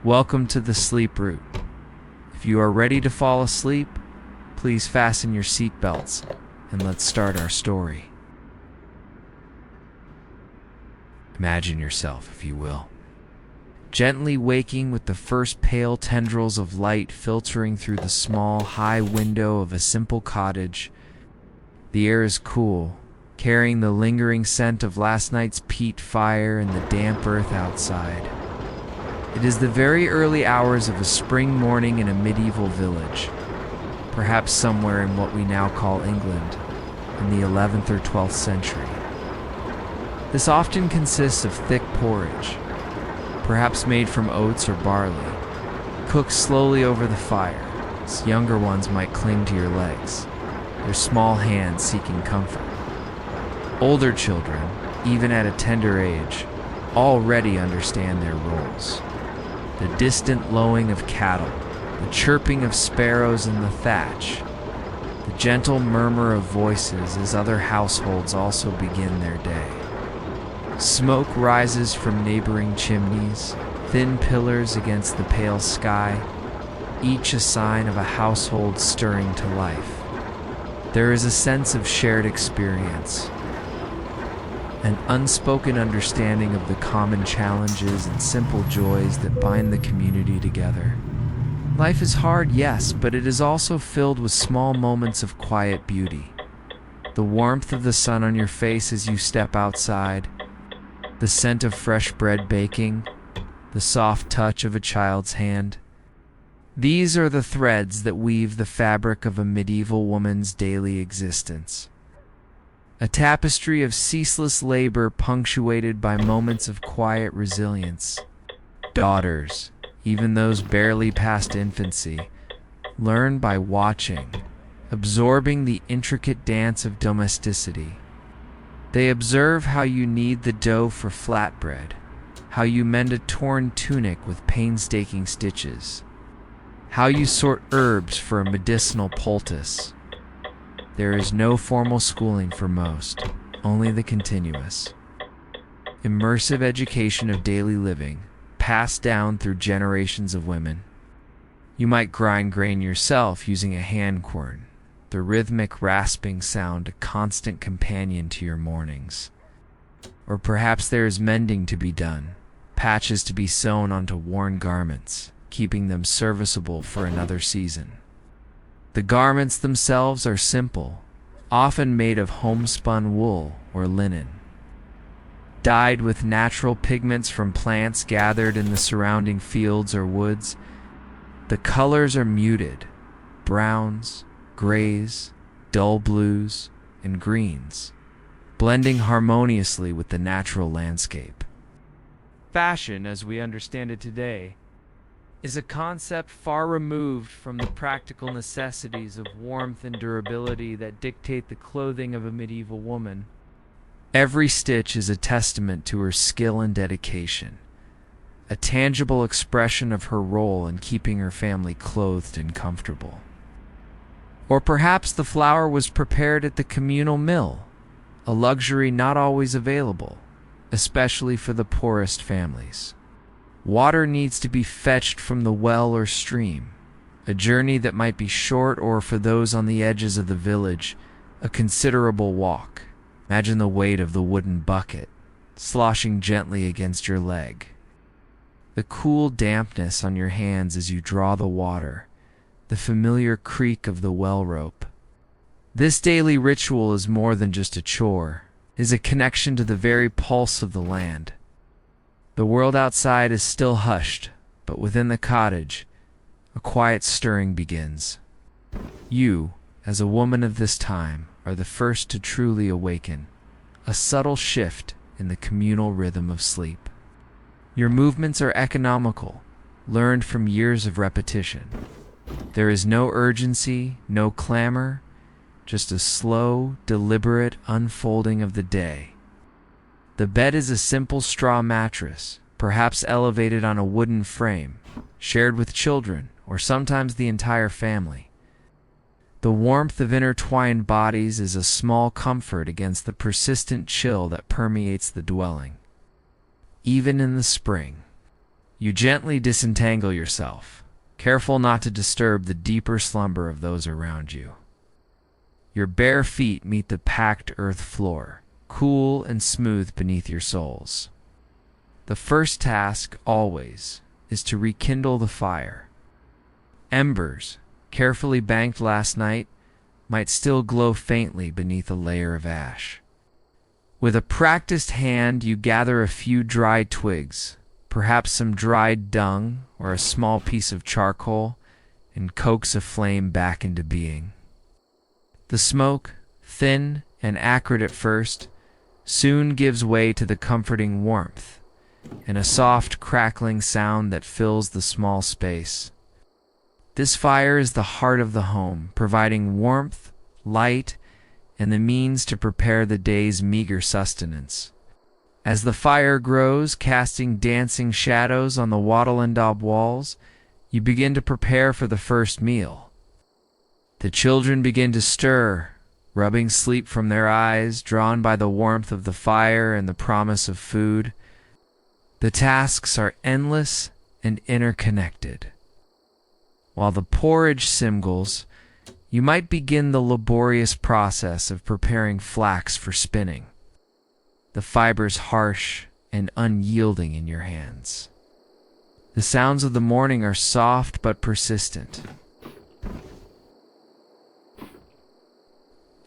Welcome to the sleep route. If you are ready to fall asleep, please fasten your seatbelts and let's start our story. Imagine yourself, if you will, gently waking with the first pale tendrils of light filtering through the small, high window of a simple cottage. The air is cool, carrying the lingering scent of last night's peat fire and the damp earth outside. It is the very early hours of a spring morning in a medieval village, perhaps somewhere in what we now call England, in the 11th or 12th century. This often consists of thick porridge, perhaps made from oats or barley, cooked slowly over the fire, as younger ones might cling to your legs, their small hands seeking comfort. Older children, even at a tender age, already understand their roles. The distant lowing of cattle, the chirping of sparrows in the thatch, the gentle murmur of voices as other households also begin their day. Smoke rises from neighboring chimneys, thin pillars against the pale sky, each a sign of a household stirring to life. There is a sense of shared experience, an unspoken understanding of the common challenges and simple joys that bind the community together. Life is hard, yes, but it is also filled with small moments of quiet beauty. The warmth of the sun on your face as you step outside, the scent of fresh bread baking, the soft touch of a child's hand. These are the threads that weave the fabric of a medieval woman's daily existence. A tapestry of ceaseless labor punctuated by moments of quiet resilience. Daughters, even those barely past infancy, learn by watching, absorbing the intricate dance of domesticity. They observe how you knead the dough for flatbread, how you mend a torn tunic with painstaking stitches, how you sort herbs for a medicinal poultice. There is no formal schooling for most, only the continuous, immersive education of daily living, passed down through generations of women. You might grind grain yourself using a hand quern, the rhythmic rasping sound a constant companion to your mornings. Or perhaps there is mending to be done, patches to be sewn onto worn garments, keeping them serviceable for another season. The garments themselves are simple, often made of homespun wool or linen, dyed with natural pigments from plants gathered in the surrounding fields or woods. The colors are muted, browns, grays, dull blues, and greens, blending harmoniously with the natural landscape. Fashion, as we understand it today, is a concept far removed from the practical necessities of warmth and durability that dictate the clothing of a medieval woman. Every stitch is a testament to her skill and dedication, a tangible expression of her role in keeping her family clothed and comfortable. Or perhaps the flour was prepared at the communal mill, a luxury not always available, especially for the poorest families. Water needs to be fetched from the well or stream, a journey that might be short or, for those on the edges of the village, a considerable walk. Imagine the weight of the wooden bucket, sloshing gently against your leg. The cool dampness on your hands as you draw the water, the familiar creak of the well rope. This daily ritual is more than just a chore, it is a connection to the very pulse of the land. The world outside is still hushed, but within the cottage, a quiet stirring begins. You, as a woman of this time, are the first to truly awaken, a subtle shift in the communal rhythm of sleep. Your movements are economical, learned from years of repetition. There is no urgency, no clamor, just a slow, deliberate unfolding of the day. The bed is a simple straw mattress, perhaps elevated on a wooden frame, shared with children or sometimes the entire family. The warmth of intertwined bodies is a small comfort against the persistent chill that permeates the dwelling. Even in the spring, You gently disentangle yourself, careful not to disturb the deeper slumber of those around you. Your bare feet meet the packed earth floor, cool and smooth beneath your soles. The first task, always, is to rekindle the fire. Embers, carefully banked last night, might still glow faintly beneath a layer of ash. With a practiced hand, you gather a few dry twigs, perhaps some dried dung or a small piece of charcoal, and coax a flame back into being. The smoke, thin and acrid at first, soon gives way to the comforting warmth, and a soft crackling sound that fills the small space. This fire is the heart of the home, providing warmth, light, and the means to prepare the day's meager sustenance. As the fire grows, casting dancing shadows on the wattle and daub walls, you begin to prepare for the first meal. The children begin to stir, rubbing sleep from their eyes, drawn by the warmth of the fire and the promise of food. The tasks are endless and interconnected. While the porridge simgles, you might begin the laborious process of preparing flax for spinning, the fibers harsh and unyielding in your hands. The sounds of the morning are soft but persistent.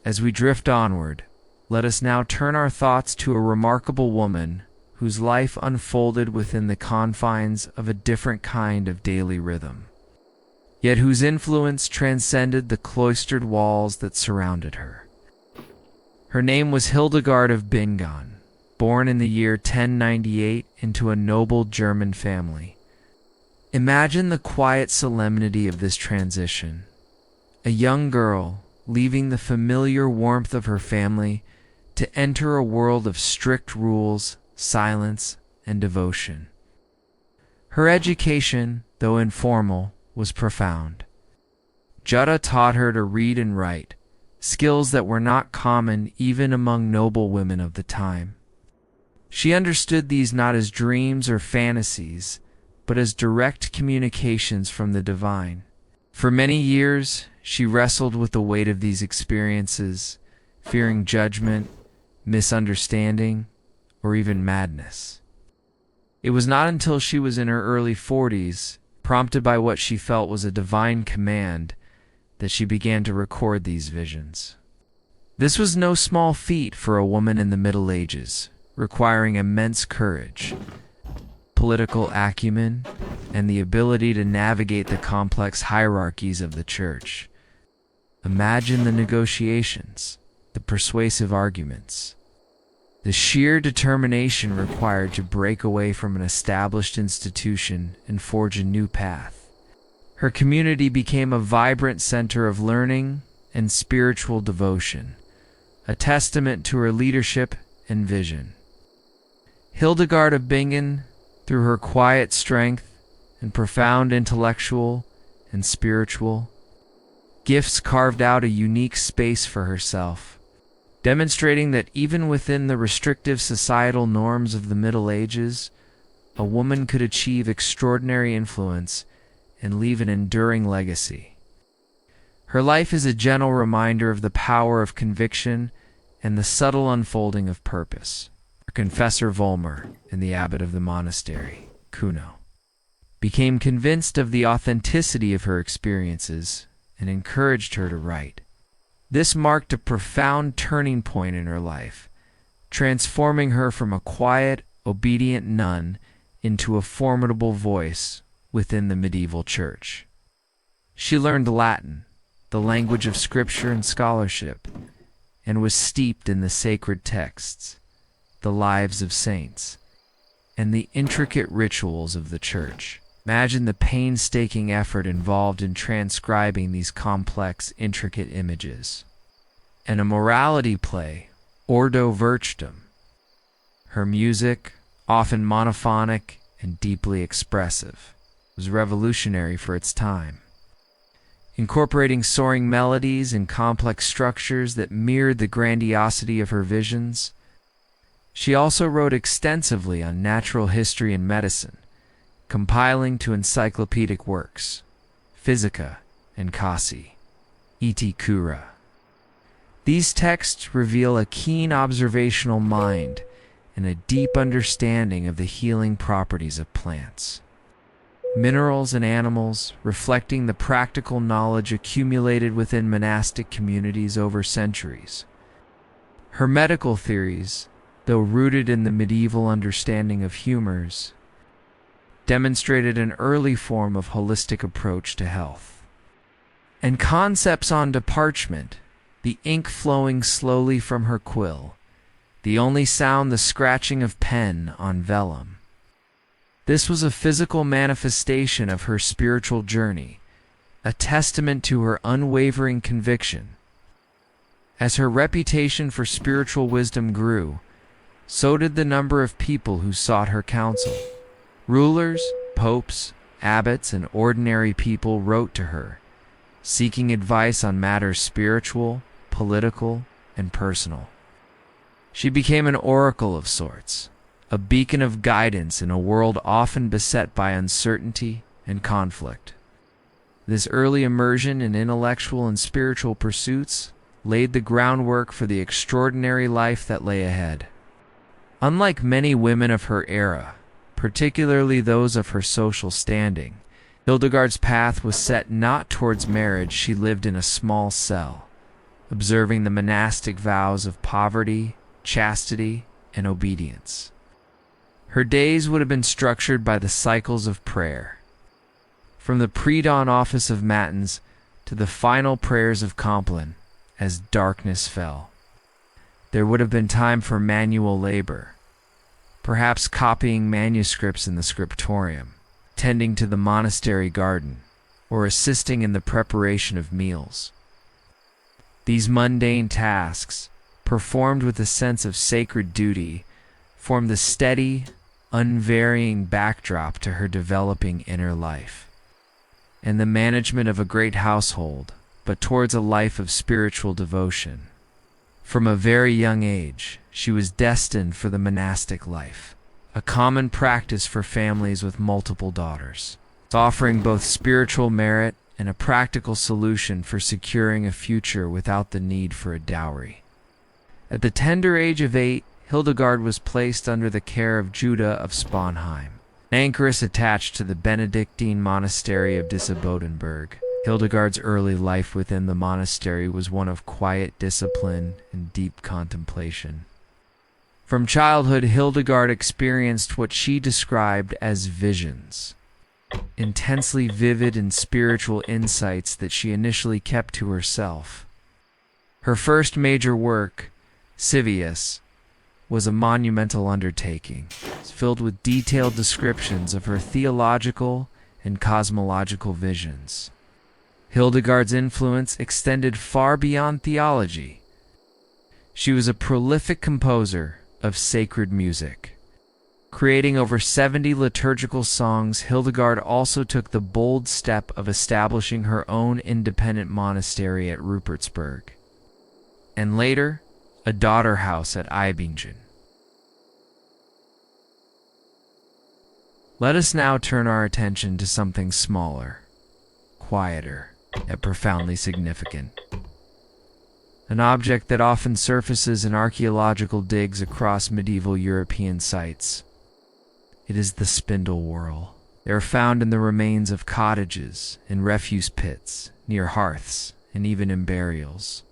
As we drift onward, let us now turn our thoughts to a remarkable woman whose life unfolded within the confines of a different kind of daily rhythm, yet whose influence transcended the cloistered walls that surrounded her. Her name was Hildegard of Bingen, born in the year 1098 into a noble German family. Imagine the quiet solemnity of this transition. A young girl leaving the familiar warmth of her family to enter a world of strict rules, silence, and devotion. Her education, though informal, was profound. Jutta taught her to read and write, skills that were not common even among noblewomen of the time. She understood these not as dreams or fantasies, but as direct communications from the divine. For many years, she wrestled with the weight of these experiences, fearing judgment, misunderstanding, or even madness. It was not until she was in her early 40s, prompted by what she felt was a divine command, that she began to record these visions. This was no small feat for a woman in the Middle Ages, requiring immense courage, political acumen, and the ability to navigate the complex hierarchies of the church. Imagine the negotiations, the persuasive arguments, the sheer determination required to break away from an established institution and forge a new path. Her community became a vibrant center of learning and spiritual devotion, a testament to her leadership and vision. Hildegard of Bingen, through her quiet strength and profound intellectual and spiritual gifts, carved out a unique space for herself, demonstrating that even within the restrictive societal norms of the Middle Ages, a woman could achieve extraordinary influence and leave an enduring legacy. Her life is a gentle reminder of the power of conviction and the subtle unfolding of purpose. Her confessor Volmar, and the abbot of the monastery, Kuno, became convinced of the authenticity of her experiences and encouraged her to write. This marked a profound turning point in her life, transforming her from a quiet, obedient nun into a formidable voice within the medieval church. She learned Latin, the language of scripture and scholarship, and was steeped in the sacred texts, the lives of saints, and the intricate rituals of the church. Imagine the painstaking effort involved in transcribing these complex, intricate images. And a morality play, Ordo Virtutum. Her music, often monophonic and deeply expressive, was revolutionary for its time, incorporating soaring melodies and complex structures that mirrored the grandiosity of her visions. She also wrote extensively on natural history and medicine, compiling to encyclopedic works, Physica and Kasi, E.T. Kura. These texts reveal a keen observational mind and a deep understanding of the healing properties of plants, minerals, and animals, reflecting the practical knowledge accumulated within monastic communities over centuries. Her medical theories, though rooted in the medieval understanding of humors, demonstrated an early form of holistic approach to health. And concepts onto parchment, the ink flowing slowly from her quill, the only sound the scratching of pen on vellum. This was a physical manifestation of her spiritual journey, a testament to her unwavering conviction. As her reputation for spiritual wisdom grew, so did the number of people who sought her counsel. Rulers, popes, abbots, and ordinary people wrote to her, seeking advice on matters spiritual, political, and personal. She became an oracle of sorts, a beacon of guidance in a world often beset by uncertainty and conflict. This early immersion in intellectual and spiritual pursuits laid the groundwork for the extraordinary life that lay ahead. Unlike many women of her era, particularly those of her social standing, Hildegard's path was set not towards marriage. She lived in a small cell, observing the monastic vows of poverty, chastity, and obedience. Her days would have been structured by the cycles of prayer, from the pre-dawn office of matins to the final prayers of Compline as darkness fell. There would have been time for manual labor, perhaps copying manuscripts in the scriptorium, tending to the monastery garden, or assisting in the preparation of meals. These mundane tasks, performed with a sense of sacred duty, formed the steady, unvarying backdrop to her developing inner life. And the management of a great household, but towards a life of spiritual devotion. From a very young age, she was destined for the monastic life, a common practice for families with multiple daughters, offering both spiritual merit and a practical solution for securing a future without the need for a dowry. At the tender age of 8, Hildegard was placed under the care of Judah of Sponheim, an anchoress attached to the Benedictine monastery of Disibodenberg. Hildegard's early life within the monastery was one of quiet discipline and deep contemplation. From childhood, Hildegard experienced what she described as visions, intensely vivid and spiritual insights that she initially kept to herself. Her first major work, Civius, was a monumental undertaking, filled with detailed descriptions of her theological and cosmological visions. Hildegard's influence extended far beyond theology. She was a prolific composer of sacred music. Creating over 70 liturgical songs, Hildegard also took the bold step of establishing her own independent monastery at Rupertsberg, and later, a daughter house at Eibingen. Let us now turn our attention to something smaller, quieter, yet profoundly significant. An object that often surfaces in archaeological digs across medieval European sites. It is the spindle whorl. They are found in the remains of cottages, in refuse pits, near hearths, and even in burials.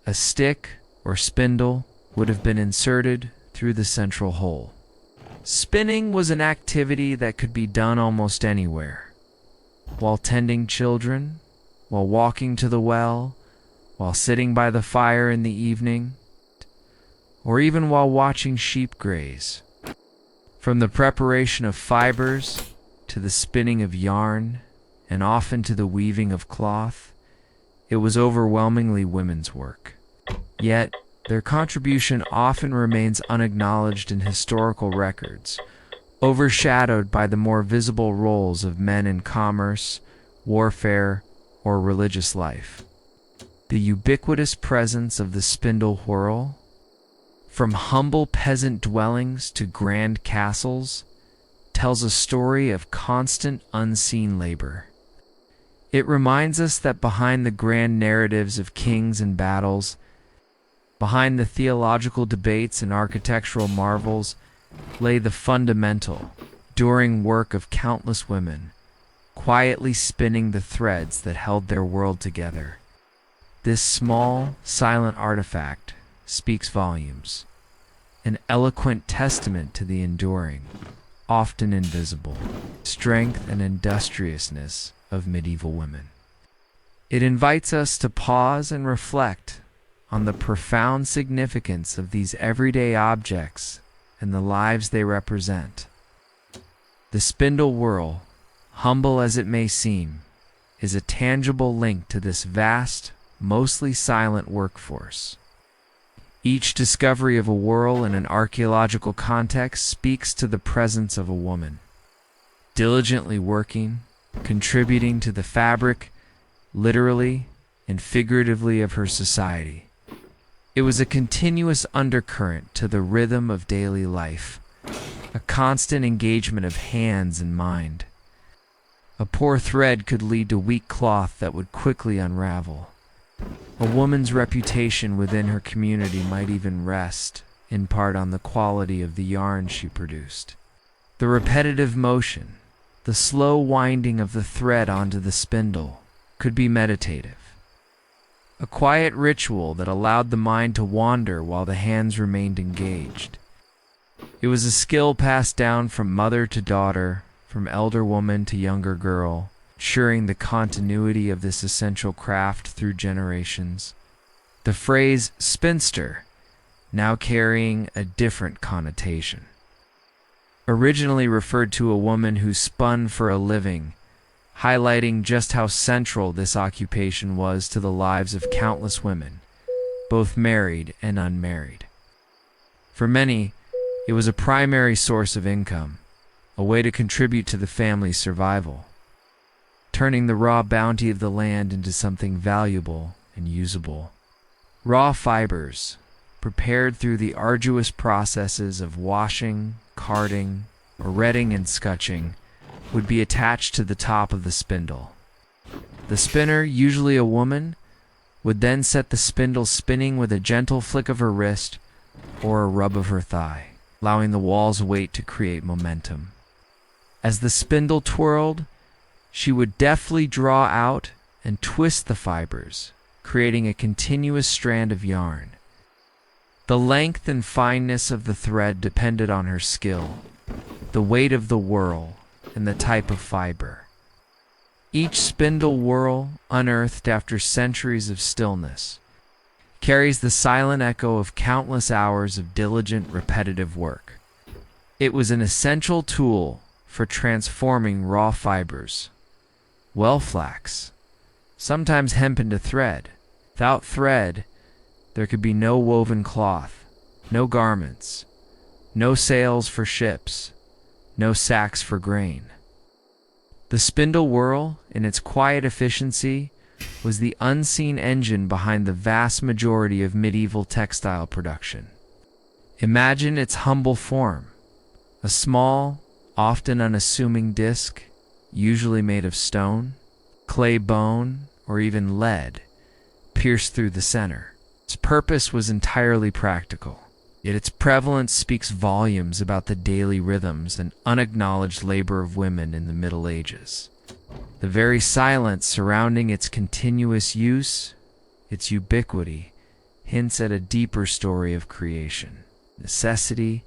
A stick or spindle would have been inserted through the central hole. Spinning was an activity that could be done almost anywhere. While tending children, while walking to the well, while sitting by the fire in the evening, or even while watching sheep graze. From the preparation of fibers to the spinning of yarn, and often to the weaving of cloth, it was overwhelmingly women's work. Yet, their contribution often remains unacknowledged in historical records, overshadowed by the more visible roles of men in commerce, warfare, or religious life. The ubiquitous presence of the spindle whorl, from humble peasant dwellings to grand castles, tells a story of constant, unseen labor. It reminds us that behind the grand narratives of kings and battles, behind the theological debates and architectural marvels, lay the fundamental, enduring work of countless women, quietly spinning the threads that held their world together. This small, silent artifact speaks volumes, an eloquent testament to the enduring, often invisible, strength and industriousness of medieval women. It invites us to pause and reflect on the profound significance of these everyday objects and the lives they represent. The spindle whorl, humble as it may seem, is a tangible link to this vast, mostly silent workforce. Each discovery of a whorl in an archaeological context speaks to the presence of a woman, diligently working, contributing to the fabric, literally and figuratively, of her society. It was a continuous undercurrent to the rhythm of daily life, a constant engagement of hands and mind. A poor thread could lead to weak cloth that would quickly unravel. A woman's reputation within her community might even rest, in part, on the quality of the yarn she produced. The repetitive motion, the slow winding of the thread onto the spindle, could be meditative. A quiet ritual that allowed the mind to wander while the hands remained engaged. It was a skill passed down from mother to daughter, from elder woman to younger girl, ensuring the continuity of this essential craft through generations. The phrase spinster now carrying a different connotation. Originally referred to a woman who spun for a living, highlighting just how central this occupation was to the lives of countless women, both married and unmarried. For many, it was a primary source of income, a way to contribute to the family's survival, turning the raw bounty of the land into something valuable and usable. Raw fibers, prepared through the arduous processes of washing, carding, or retting and scutching, would be attached to the top of the spindle. The spinner, usually a woman, would then set the spindle spinning with a gentle flick of her wrist or a rub of her thigh, allowing the wall's weight to create momentum. As the spindle twirled, she would deftly draw out and twist the fibers, creating a continuous strand of yarn. The length and fineness of the thread depended on her skill, the weight of the whorl, and the type of fiber. Each spindle whorl, unearthed after centuries of stillness, carries the silent echo of countless hours of diligent, repetitive work. It was an essential tool for transforming raw fibers, well flax, sometimes hemp, into thread. Without thread, there could be no woven cloth, no garments, no sails for ships, no sacks for grain. The spindle whorl, in its quiet efficiency, was the unseen engine behind the vast majority of medieval textile production. Imagine its humble form, a small, often unassuming disc, usually made of stone, clay bone, or even lead, pierced through the center. Its purpose was entirely practical, yet its prevalence speaks volumes about the daily rhythms and unacknowledged labor of women in the Middle Ages. The very silence surrounding its continuous use, its ubiquity, hints at a deeper story of creation, necessity,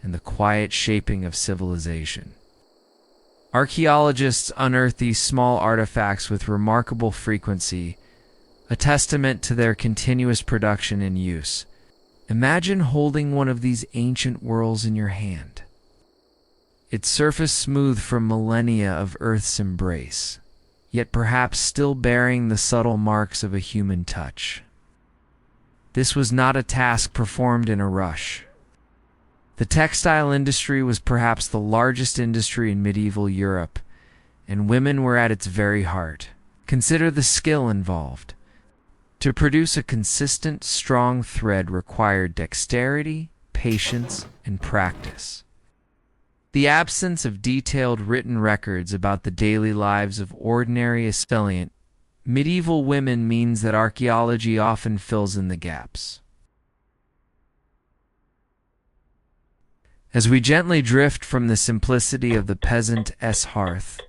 and the quiet shaping of civilization. Archaeologists unearth these small artifacts with remarkable frequency, a testament to their continuous production and use. Imagine holding one of these ancient whorls in your hand, its surface smooth from millennia of Earth's embrace, yet perhaps still bearing the subtle marks of a human touch. This was not a task performed in a rush. The textile industry was perhaps the largest industry in medieval Europe, and women were at its very heart. Consider the skill involved. To produce a consistent, strong thread required dexterity, patience, and practice. The absence of detailed written records about the daily lives of ordinary salient medieval women means that archaeology often fills in the gaps. As we gently drift from the simplicity of the peasant's hearth,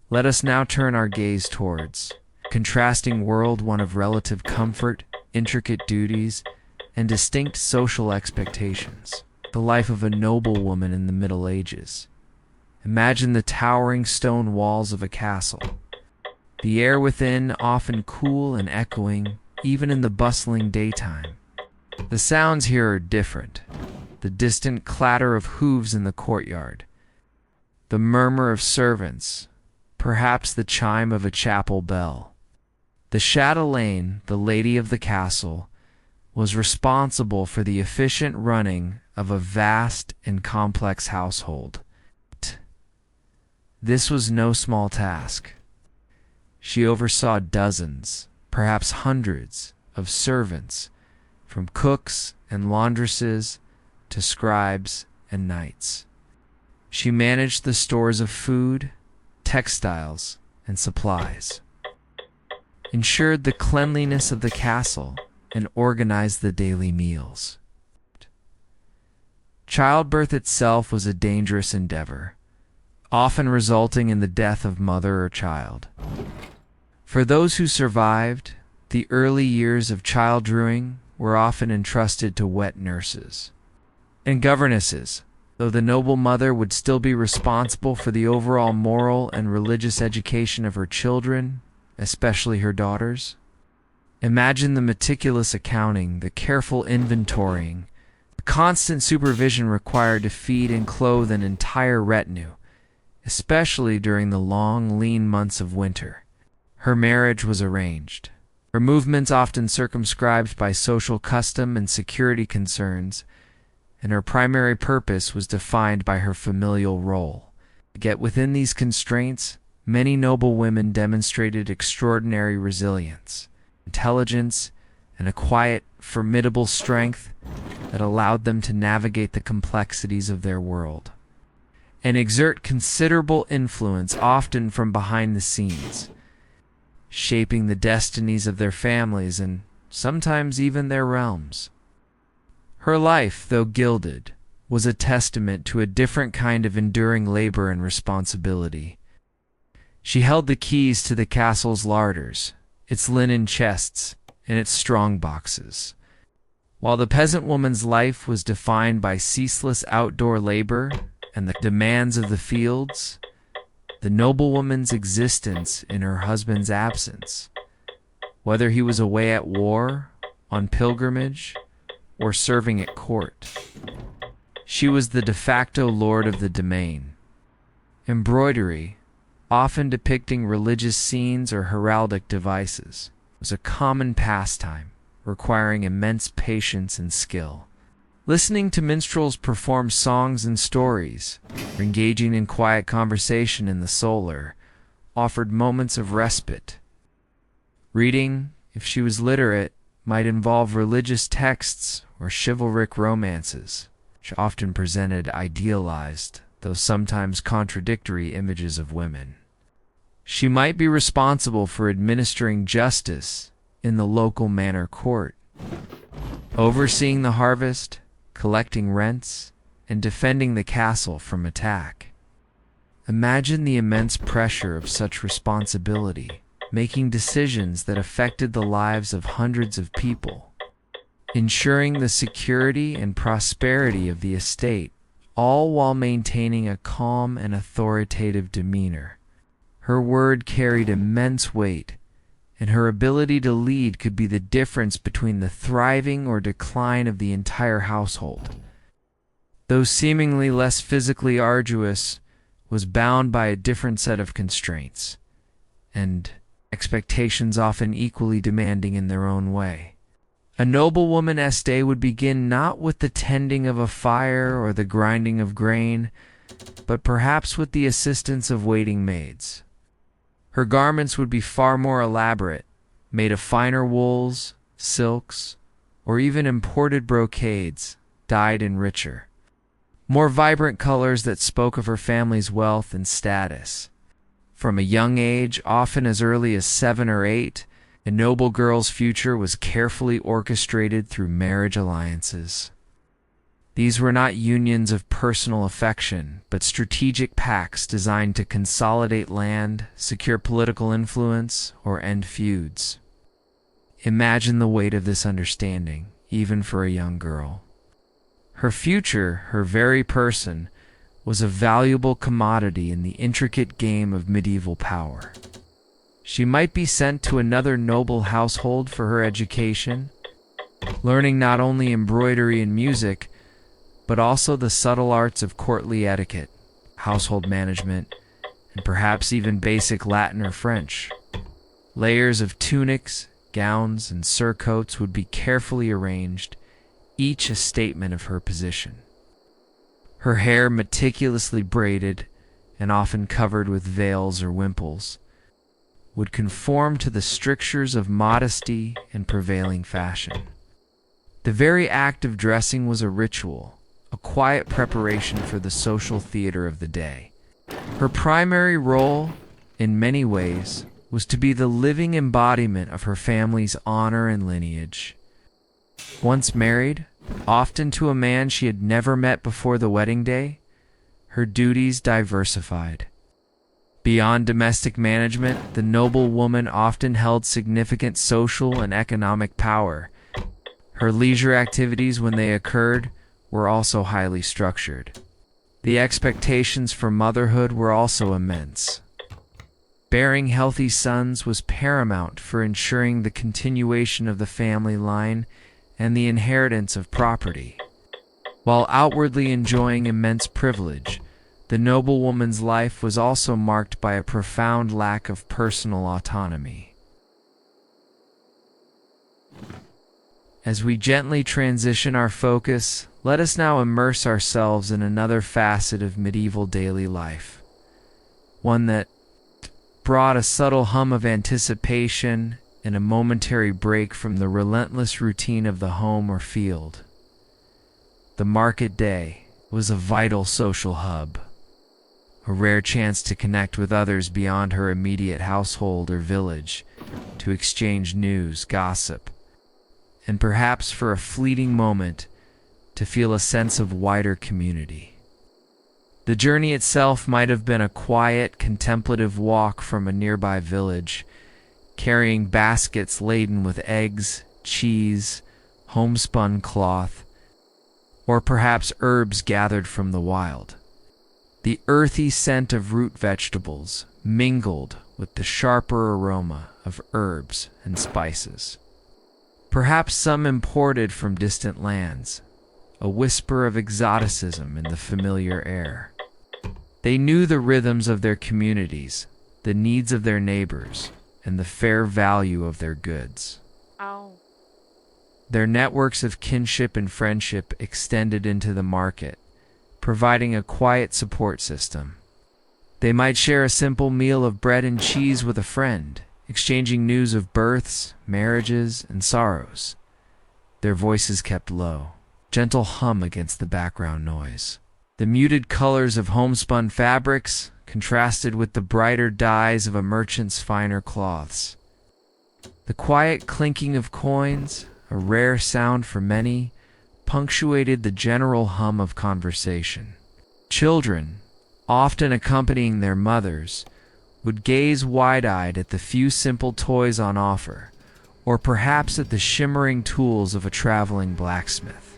let us now turn our gaze towards a contrasting world, one of relative comfort, intricate duties, and distinct social expectations. The life of a noblewoman in the Middle Ages. Imagine the towering stone walls of a castle. The air within often cool and echoing, even in the bustling daytime. The sounds here are different. The distant clatter of hooves in the courtyard. The murmur of servants, perhaps the chime of a chapel bell. The chatelaine, the lady of the castle, was responsible for the efficient running of a vast and complex household. This was no small task. She oversaw dozens, perhaps hundreds, of servants, from cooks and laundresses to scribes and knights. She managed the stores of food, textiles, and supplies, ensured the cleanliness of the castle, and organized the daily meals. Childbirth itself was a dangerous endeavor, often resulting in the death of mother or child. For those who survived, the early years of child rearing were often entrusted to wet nurses and governesses, though the noble mother would still be responsible for the overall moral and religious education of her children, especially her daughters. Imagine the meticulous accounting, the careful inventorying, the constant supervision required to feed and clothe an entire retinue, especially during the long, lean months of winter. Her marriage was arranged, her movements often circumscribed by social custom and security concerns, and her primary purpose was defined by her familial role. Yet within these constraints, many noble women demonstrated extraordinary resilience, intelligence, and a quiet, formidable strength that allowed them to navigate the complexities of their world and exert considerable influence, often from behind the scenes, shaping the destinies of their families and sometimes even their realms. Her life, though gilded, was a testament to a different kind of enduring labor and responsibility. She held the keys to the castle's larders, its linen chests, and its strong boxes. While the peasant woman's life was defined by ceaseless outdoor labor and the demands of the fields, the noblewoman's existence in her husband's absence, whether he was away at war, on pilgrimage, or serving at court. She was the de facto lord of the domain. Embroidery, often depicting religious scenes or heraldic devices, was a common pastime, requiring immense patience and skill. Listening to minstrels perform songs and stories, or engaging in quiet conversation in the solar, offered moments of respite. Reading, if she was literate, might involve religious texts or chivalric romances, which often presented idealized, though sometimes contradictory images of women. She might be responsible for administering justice in the local manor court, overseeing the harvest, collecting rents, and defending the castle from attack. Imagine the immense pressure of such responsibility, making decisions that affected the lives of hundreds of people, ensuring the security and prosperity of the estate, all while maintaining a calm and authoritative demeanor. Her word carried immense weight, and her ability to lead could be the difference between the thriving or decline of the entire household. Though seemingly less physically arduous, was bound by a different set of constraints, and expectations often equally demanding in their own way. A noblewoman's day would begin not with the tending of a fire or the grinding of grain, but perhaps with the assistance of waiting maids. Her garments would be far more elaborate, made of finer wools, silks, or even imported brocades, dyed and richer. more vibrant colors that spoke of her family's wealth and status. From a young age, often as early as 7 or 8, a noble girl's future was carefully orchestrated through marriage alliances. These were not unions of personal affection, but strategic pacts designed to consolidate land, secure political influence, or end feuds. Imagine the weight of this understanding, even for a young girl. Her future, her very person, was a valuable commodity in the intricate game of medieval power. She might be sent to another noble household for her education, learning not only embroidery and music, but also the subtle arts of courtly etiquette, household management, and perhaps even basic Latin or French. Layers of tunics, gowns, and surcoats would be carefully arranged, each a statement of her position. Her hair meticulously braided, and often covered with veils or wimples, would conform to the strictures of modesty and prevailing fashion. The very act of dressing was a ritual, a quiet preparation for the social theater of the day. Her primary role, in many ways, was to be the living embodiment of her family's honor and lineage. Once married, often to a man she had never met before the wedding day, her duties diversified. Beyond domestic management, the noblewoman often held significant social and economic power. Her leisure activities, when they occurred, were also highly structured. The expectations for motherhood were also immense. Bearing healthy sons was paramount for ensuring the continuation of the family line and the inheritance of property. While outwardly enjoying immense privilege, the noblewoman's life was also marked by a profound lack of personal autonomy. As we gently transition our focus, let us now immerse ourselves in another facet of medieval daily life, one that brought a subtle hum of anticipation and a momentary break from the relentless routine of the home or field. The market day was a vital social hub, a rare chance to connect with others beyond her immediate household or village, to exchange news, gossip, and perhaps for a fleeting moment to feel a sense of wider community. The journey itself might have been a quiet, contemplative walk from a nearby village, carrying baskets laden with eggs, cheese, homespun cloth, or perhaps herbs gathered from the wild. The earthy scent of root vegetables mingled with the sharper aroma of herbs and spices. Perhaps some imported from distant lands, a whisper of exoticism in the familiar air. They knew the rhythms of their communities, the needs of their neighbors, and the fair value of their goods. Their networks of kinship and friendship extended into the market, providing a quiet support system. They might share a simple meal of bread and cheese with a friend, exchanging news of births, marriages, and sorrows. Their voices kept low, gentle hum against the background noise. The muted colors of homespun fabrics contrasted with the brighter dyes of a merchant's finer cloths. The quiet clinking of coins, a rare sound for many, punctuated the general hum of conversation. Children, often accompanying their mothers, would gaze wide-eyed at the few simple toys on offer, or perhaps at the shimmering tools of a traveling blacksmith.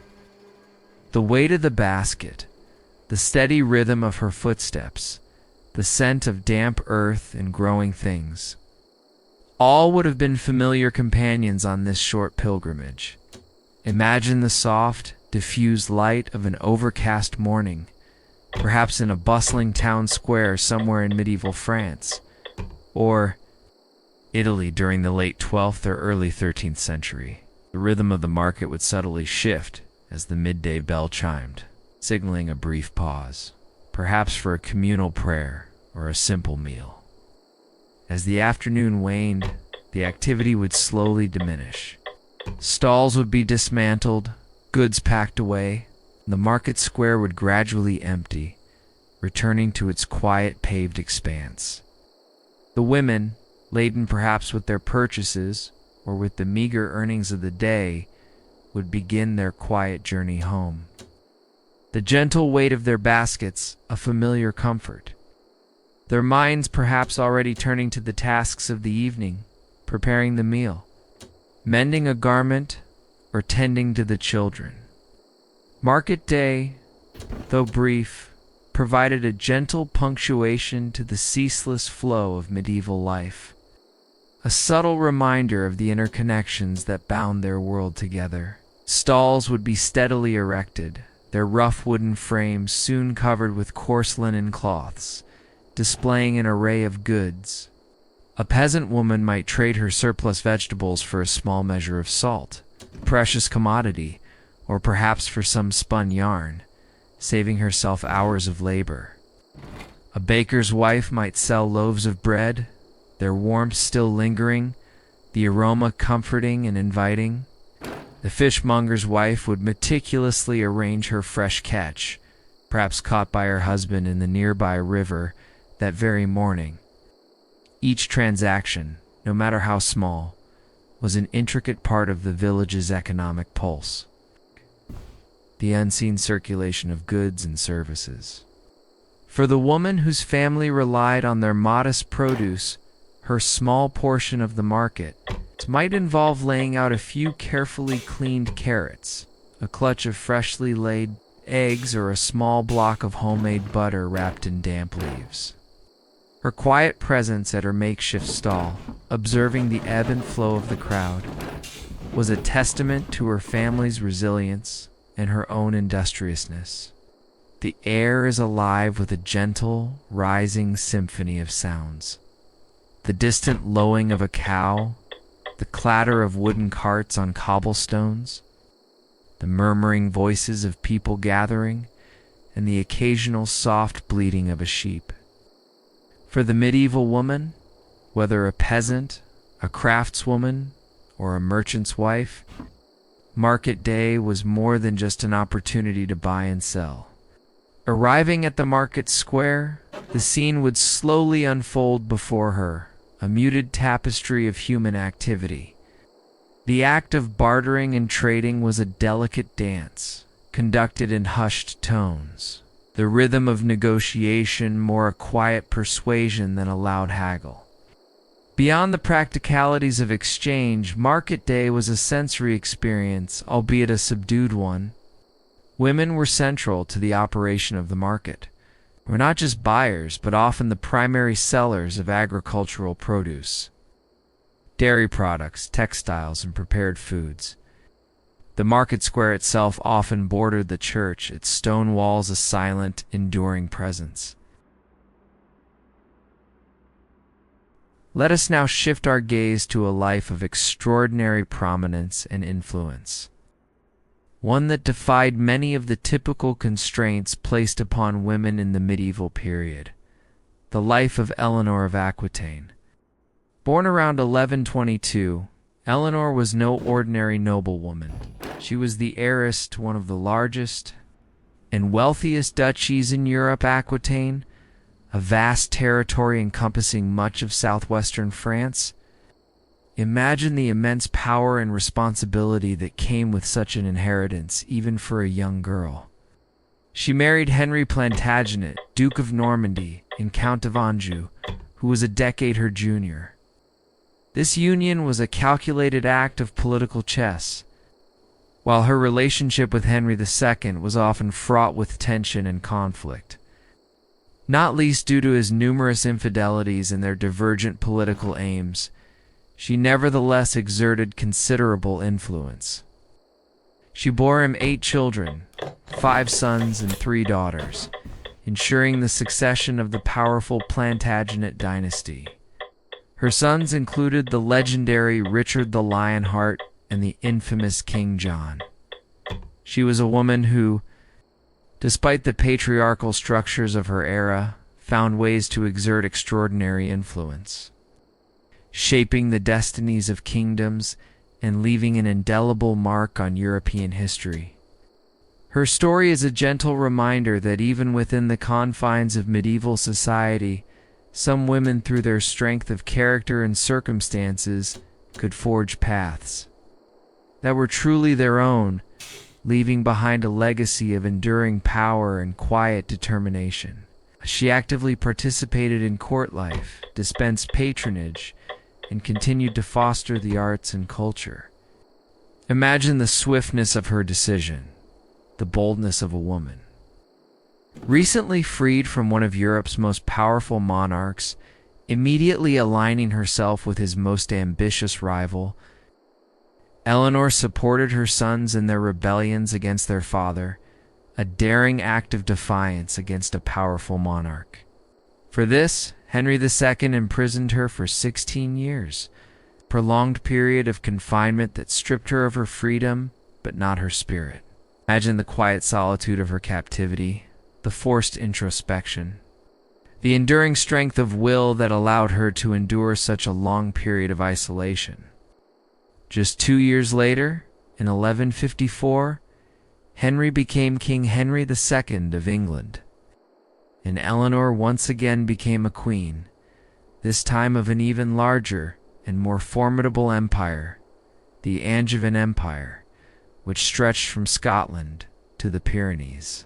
The weight of the basket, the steady rhythm of her footsteps, the scent of damp earth and growing things, all would have been familiar companions on this short pilgrimage. Imagine the soft, diffused light of an overcast morning, perhaps in a bustling town square somewhere in medieval France, or Italy during the late 12th or early 13th century. The rhythm of the market would subtly shift as the midday bell chimed, signaling a brief pause, perhaps for a communal prayer or a simple meal. As the afternoon waned, the activity would slowly diminish. Stalls would be dismantled, goods packed away, The market square would gradually empty, returning to its quiet paved expanse. The women, laden perhaps with their purchases or with the meager earnings of the day, would begin their quiet journey home. The gentle weight of their baskets, a familiar comfort. Their minds perhaps already turning to the tasks of the evening, preparing the meal, mending a garment, or tending to the children. Market day, though brief, provided a gentle punctuation to the ceaseless flow of medieval life, a subtle reminder of the interconnections that bound their world together. Stalls would be steadily erected, their rough wooden frames soon covered with coarse linen cloths, displaying an array of goods. A peasant woman might trade her surplus vegetables for a small measure of salt, precious commodity, or perhaps for some spun yarn, saving herself hours of labor. A baker's wife might sell loaves of bread, their warmth still lingering, the aroma comforting and inviting. The fishmonger's wife would meticulously arrange her fresh catch, perhaps caught by her husband in the nearby river that very morning. Each transaction, no matter how small, was an intricate part of the village's economic pulse. The unseen circulation of goods and services. For the woman whose family relied on their modest produce, her small portion of the market might involve laying out a few carefully cleaned carrots, a clutch of freshly laid eggs, or a small block of homemade butter wrapped in damp leaves. Her quiet presence at her makeshift stall, observing the ebb and flow of the crowd, was a testament to her family's resilience and her own industriousness. The air is alive with a gentle, rising symphony of sounds. The distant lowing of a cow, the clatter of wooden carts on cobblestones, the murmuring voices of people gathering, and the occasional soft bleating of a sheep. For the medieval woman, whether a peasant, a craftswoman, or a merchant's wife, market day was more than just an opportunity to buy and sell. Arriving at the market square, the scene would slowly unfold before her, a muted tapestry of human activity. The act of bartering and trading was a delicate dance, conducted in hushed tones, the rhythm of negotiation more a quiet persuasion than a loud haggle. Beyond the practicalities of exchange, market day was a sensory experience, albeit a subdued one. Women were central to the operation of the market. Were not just buyers, but often the primary sellers of agricultural produce, dairy products, textiles, and prepared foods. The market square itself often bordered the church, its stone walls a silent, enduring presence. Let us now shift our gaze to a life of extraordinary prominence and influence, one that defied many of the typical constraints placed upon women in the medieval period. The life of Eleanor of Aquitaine. Born around 1122, Eleanor was no ordinary noblewoman. She was the heiress to one of the largest and wealthiest duchies in Europe, Aquitaine, a vast territory encompassing much of southwestern France. Imagine the immense power and responsibility that came with such an inheritance, even for a young girl. She married Henry Plantagenet, Duke of Normandy and Count of Anjou, who was a decade her junior. This union was a calculated act of political chess, while her relationship with Henry II was often fraught with tension and conflict, not least due to his numerous infidelities and their divergent political aims. She nevertheless exerted considerable influence. She bore him 8 children, 5 sons and 3 daughters, ensuring the succession of the powerful Plantagenet dynasty. Her sons included the legendary Richard the Lionheart and the infamous King John. She was a woman who, despite the patriarchal structures of her era, found ways to exert extraordinary influence, shaping the destinies of kingdoms and leaving an indelible mark on European history. Her story is a gentle reminder that even within the confines of medieval society, some women, through their strength of character and circumstances, could forge paths that were truly their own, leaving behind a legacy of enduring power and quiet determination. She actively participated in court life, dispensed patronage, and continued to foster the arts and culture. Imagine the swiftness of her decision, the boldness of a woman. Recently freed from one of Europe's most powerful monarchs, immediately aligning herself with his most ambitious rival, Eleanor supported her sons in their rebellions against their father, a daring act of defiance against a powerful monarch. For this, Henry II imprisoned her for 16 years, a prolonged period of confinement that stripped her of her freedom, but not her spirit. Imagine the quiet solitude of her captivity, the forced introspection, the enduring strength of will that allowed her to endure such a long period of isolation. Just 2 years later, in 1154, Henry became King Henry II of England, and Eleanor once again became a queen, this time of an even larger and more formidable empire, the Angevin Empire, which stretched from Scotland to the Pyrenees.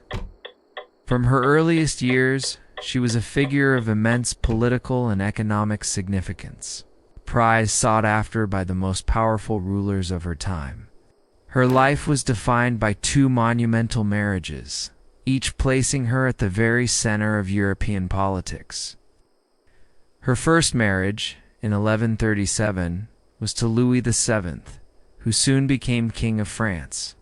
From her earliest years, she was a figure of immense political and economic significance, a prize sought after by the most powerful rulers of her time. Her life was defined by 2 monumental marriages, each placing her at the very center of European politics. Her first marriage, in 1137, was to Louis VII, who soon became King of France.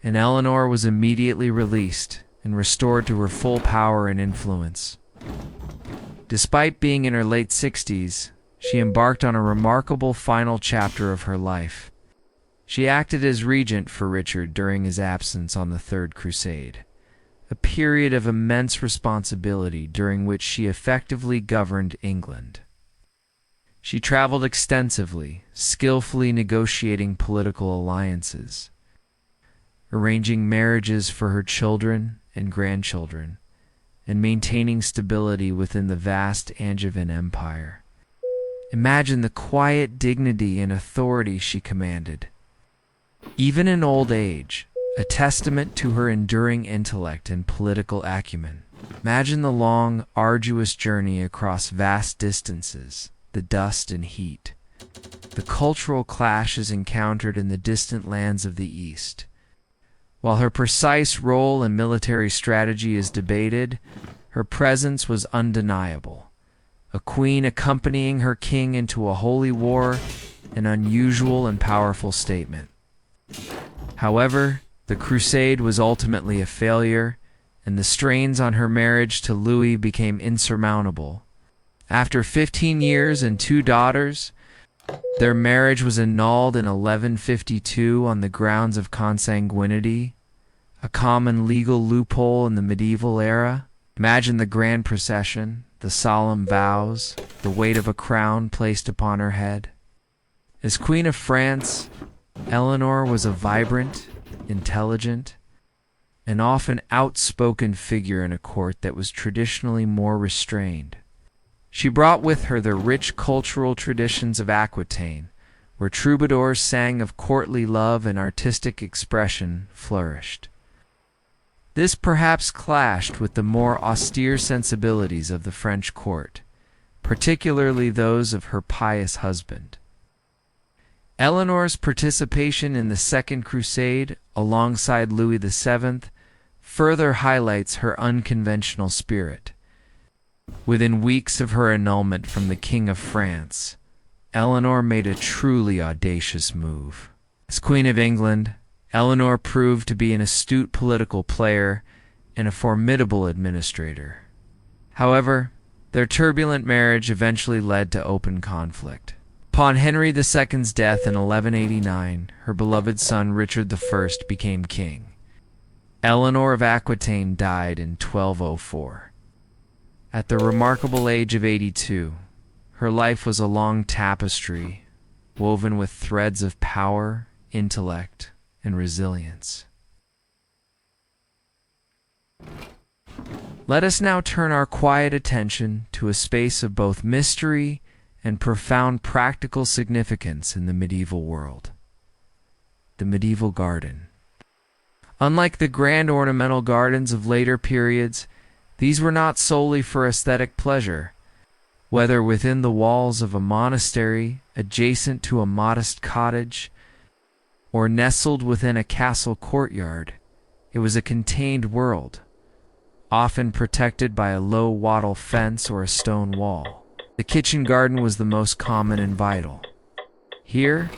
And Eleanor was immediately released and restored to her full power and influence. Despite being in her late 60s, she embarked on a remarkable final chapter of her life. She acted as regent for Richard during his absence on the Third Crusade, a period of immense responsibility during which she effectively governed England. She traveled extensively, skillfully negotiating political alliances, arranging marriages for her children and grandchildren, and maintaining stability within the vast Angevin Empire. Imagine the quiet dignity and authority she commanded. Even in old age, a testament to her enduring intellect and political acumen. Imagine the long, arduous journey across vast distances, the dust and heat, the cultural clashes encountered in the distant lands of the East. While her precise role and military strategy is debated, her presence was undeniable. A queen accompanying her king into a holy war, an unusual and powerful statement. However, the crusade was ultimately a failure, and the strains on her marriage to Louis became insurmountable. After 15 years and 2 daughters, their marriage was annulled in 1152 on the grounds of consanguinity, a common legal loophole in the medieval era. Imagine the grand procession, the solemn vows, the weight of a crown placed upon her head. As Queen of France, Eleanor was a vibrant, intelligent, and often outspoken figure in a court that was traditionally more restrained. She brought with her the rich cultural traditions of Aquitaine, where troubadours sang of courtly love and artistic expression flourished. This perhaps clashed with the more austere sensibilities of the French court, particularly those of her pious husband. Eleanor's participation in the Second Crusade, alongside Louis VII, further highlights her unconventional spirit. Within weeks of her annulment from the King of France, Eleanor made a truly audacious move. As Queen of England, Eleanor proved to be an astute political player and a formidable administrator. However, their turbulent marriage eventually led to open conflict. Upon Henry II's death in 1189, her beloved son Richard I became king. Eleanor of Aquitaine died in 1204. At the remarkable age of 82, her life was a long tapestry woven with threads of power, intellect, and resilience. Let us now turn our quiet attention to a space of both mystery and profound practical significance in the medieval world: the medieval garden. Unlike the grand ornamental gardens of later periods, these were not solely for aesthetic pleasure. Whether within the walls of a monastery, adjacent to a modest cottage, or nestled within a castle courtyard, it was a contained world, often protected by a low wattle fence or a stone wall. The kitchen garden was the most common and vital. Here,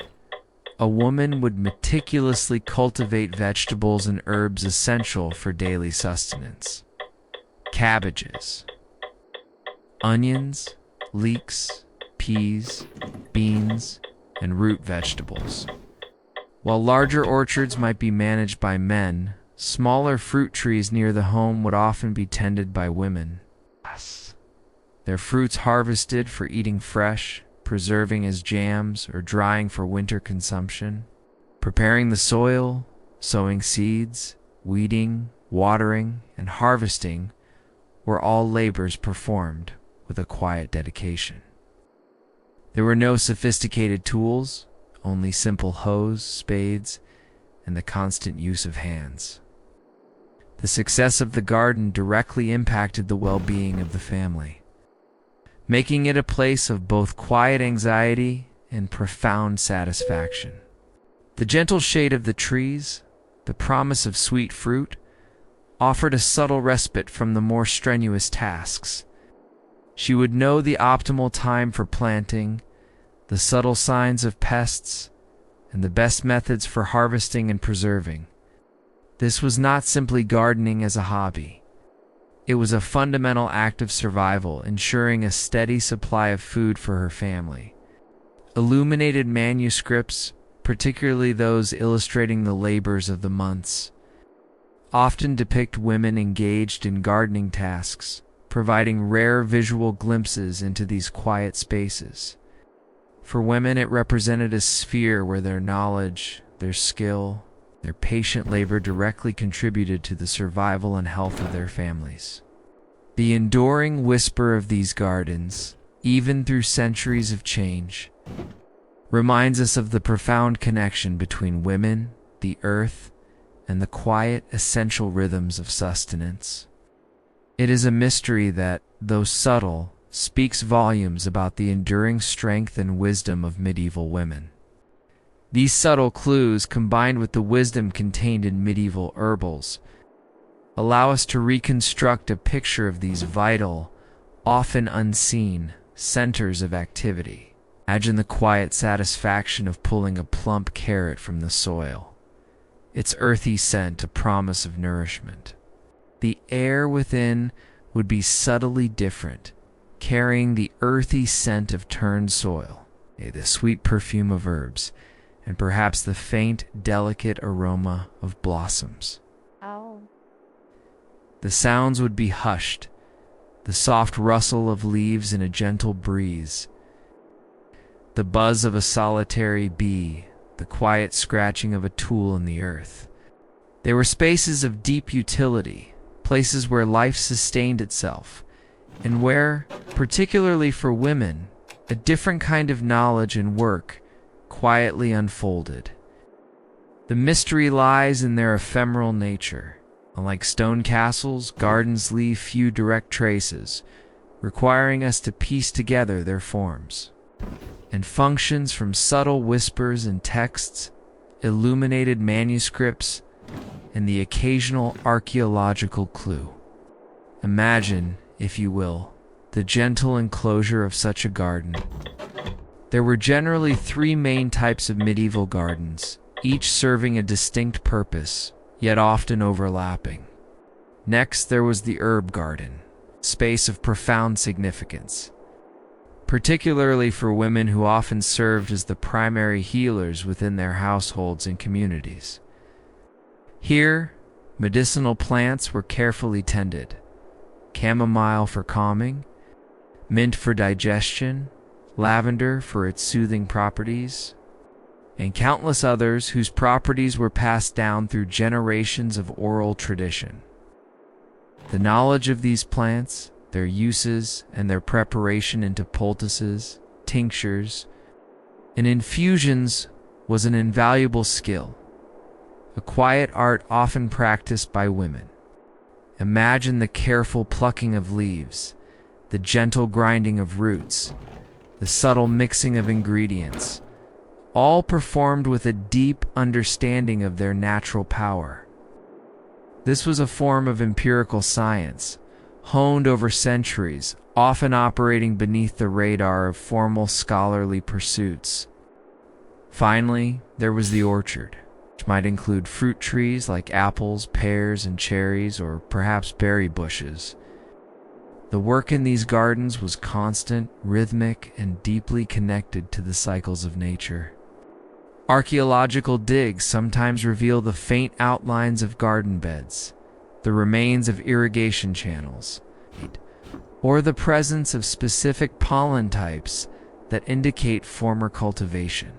a woman would meticulously cultivate vegetables and herbs essential for daily sustenance. Cabbages, onions, leeks, peas, beans, and root vegetables. While larger orchards might be managed by men, smaller fruit trees near the home would often be tended by women. Their fruits harvested for eating fresh, preserving as jams, or drying for winter consumption. Preparing the soil, sowing seeds, weeding, watering, and harvesting were all labors performed with a quiet dedication. There were no sophisticated tools, only simple hoes, spades, and the constant use of hands. The success of the garden directly impacted the well-being of the family, making it a place of both quiet anxiety and profound satisfaction. The gentle shade of the trees, the promise of sweet fruit, offered a subtle respite from the more strenuous tasks. She would know the optimal time for planting, the subtle signs of pests, and the best methods for harvesting and preserving. This was not simply gardening as a hobby. It was a fundamental act of survival, ensuring a steady supply of food for her family. Illuminated manuscripts, particularly those illustrating the labors of the months, often depict women engaged in gardening tasks, providing rare visual glimpses into these quiet spaces. For women, it represented a sphere where their knowledge, their skill, their patient labor directly contributed to the survival and health of their families. The enduring whisper of these gardens, even through centuries of change, reminds us of the profound connection between women, the earth, and the quiet, essential rhythms of sustenance. It is a mystery that, though subtle, speaks volumes about the enduring strength and wisdom of medieval women. These subtle clues, combined with the wisdom contained in medieval herbals, allow us to reconstruct a picture of these vital, often unseen, centers of activity. Imagine the quiet satisfaction of pulling a plump carrot from the soil, its earthy scent a promise of nourishment. The air within would be subtly different, carrying the earthy scent of turned soil, the sweet perfume of herbs, and perhaps the faint, delicate aroma of blossoms. Oh. The sounds would be hushed, the soft rustle of leaves in a gentle breeze, the buzz of a solitary bee, the quiet scratching of a tool in the earth. They were spaces of deep utility, places where life sustained itself, and where, particularly for women, a different kind of knowledge and work quietly unfolded. The mystery lies in their ephemeral nature. Unlike stone castles, gardens leave few direct traces, requiring us to piece together their forms and functions from subtle whispers and texts, illuminated manuscripts, and the occasional archaeological clue. Imagine, if you will, the gentle enclosure of such a garden. There were generally three main types of medieval gardens, each serving a distinct purpose, yet often overlapping. Next, there was the herb garden, space of profound significance, particularly for women who often served as the primary healers within their households and communities. Here, medicinal plants were carefully tended: chamomile for calming, mint for digestion, lavender for its soothing properties, and countless others whose properties were passed down through generations of oral tradition. The knowledge of these plants, their uses, and their preparation into poultices, tinctures, and infusions was an invaluable skill, a quiet art often practiced by women. Imagine the careful plucking of leaves, the gentle grinding of roots, the subtle mixing of ingredients, all performed with a deep understanding of their natural power. This was a form of empirical science, honed over centuries, often operating beneath the radar of formal scholarly pursuits. Finally, there was the orchard, which might include fruit trees like apples, pears, and cherries, or perhaps berry bushes. The work in these gardens was constant, rhythmic, and deeply connected to the cycles of nature. Archaeological digs sometimes reveal the faint outlines of garden beds, the remains of irrigation channels, or the presence of specific pollen types that indicate former cultivation.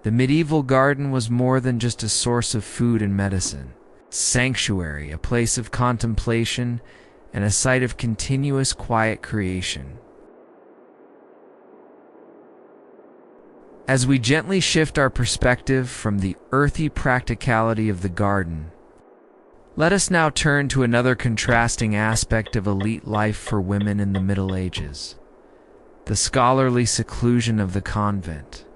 The medieval garden was more than just a source of food and medicine. Sanctuary, a place of contemplation, and a site of continuous quiet creation. As we gently shift our perspective from the earthy practicality of the garden, let us now turn to another contrasting aspect of elite life for women in the Middle Ages: the scholarly seclusion of the convent.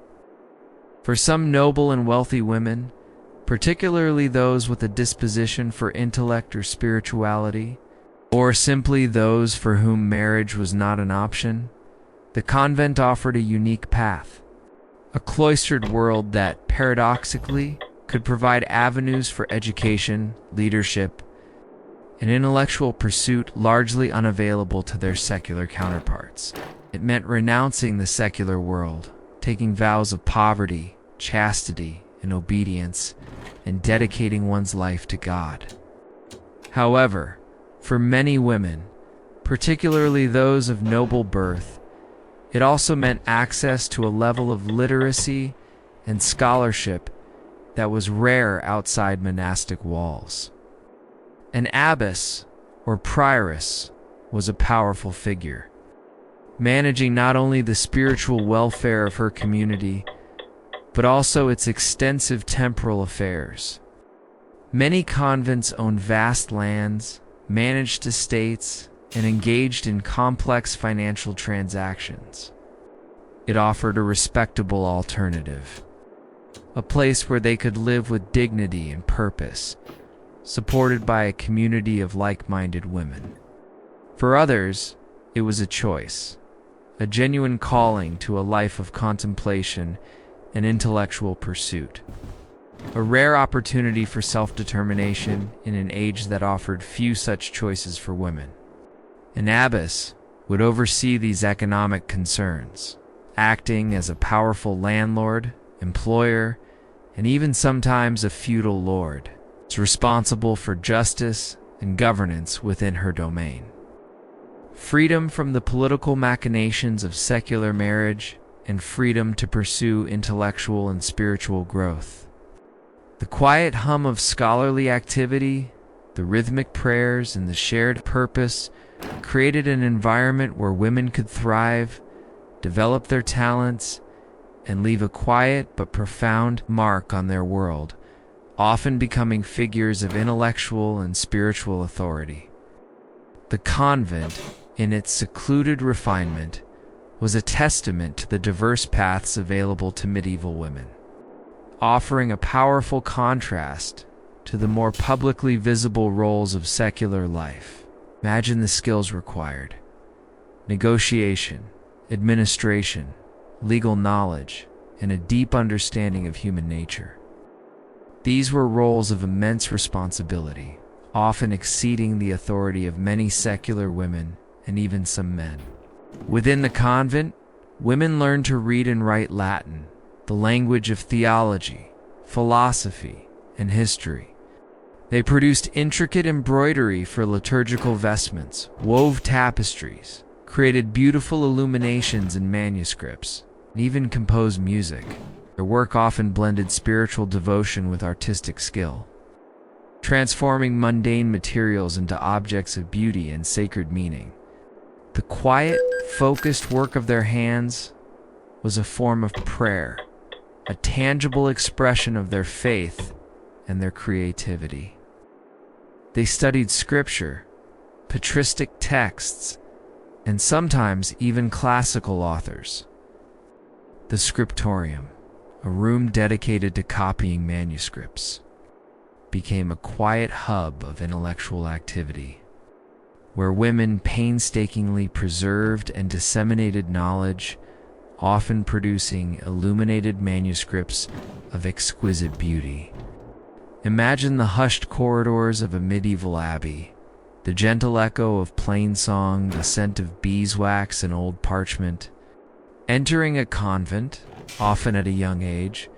For some noble and wealthy women, particularly those with a disposition for intellect or spirituality, or simply those for whom marriage was not an option, the convent offered a unique path, a cloistered world that, paradoxically, could provide avenues for education, leadership, and intellectual pursuit largely unavailable to their secular counterparts. It meant renouncing the secular world, taking vows of poverty, chastity, and obedience, and dedicating one's life to God. However, for many women, particularly those of noble birth, it also meant access to a level of literacy and scholarship that was rare outside monastic walls. An abbess, or prioress, was a powerful figure, managing not only the spiritual welfare of her community, but also its extensive temporal affairs. Many convents owned vast lands, managed estates, and engaged in complex financial transactions. It offered a respectable alternative, a place where they could live with dignity and purpose, supported by a community of like-minded women. For others, it was a choice, a genuine calling to a life of contemplation and intellectual pursuit, a rare opportunity for self-determination in an age that offered few such choices for women. An abbess would oversee these economic concerns, acting as a powerful landlord, employer, and even sometimes a feudal lord, responsible for justice and governance within her domain. Freedom from the political machinations of secular marriage and freedom to pursue intellectual and spiritual growth. The quiet hum of scholarly activity, the rhythmic prayers, and the shared purpose created an environment where women could thrive, develop their talents, and leave a quiet but profound mark on their world, often becoming figures of intellectual and spiritual authority. The convent, in its secluded refinement, was a testament to the diverse paths available to medieval women, offering a powerful contrast to the more publicly visible roles of secular life. Imagine the skills required: negotiation, administration, legal knowledge, and a deep understanding of human nature. These were roles of immense responsibility, often exceeding the authority of many secular women and even some men. Within the convent, women learned to read and write Latin, the language of theology, philosophy, and history. They produced intricate embroidery for liturgical vestments, wove tapestries, created beautiful illuminations in manuscripts, and even composed music. Their work often blended spiritual devotion with artistic skill, transforming mundane materials into objects of beauty and sacred meaning. The quiet, focused work of their hands was a form of prayer, a tangible expression of their faith and their creativity. They studied scripture, patristic texts, and sometimes even classical authors. The scriptorium, a room dedicated to copying manuscripts, became a quiet hub of intellectual activity, where women painstakingly preserved and disseminated knowledge, often producing illuminated manuscripts of exquisite beauty. Imagine the hushed corridors of a medieval abbey, the gentle echo of plain song, the scent of beeswax and old parchment. Entering a convent, often at a young age,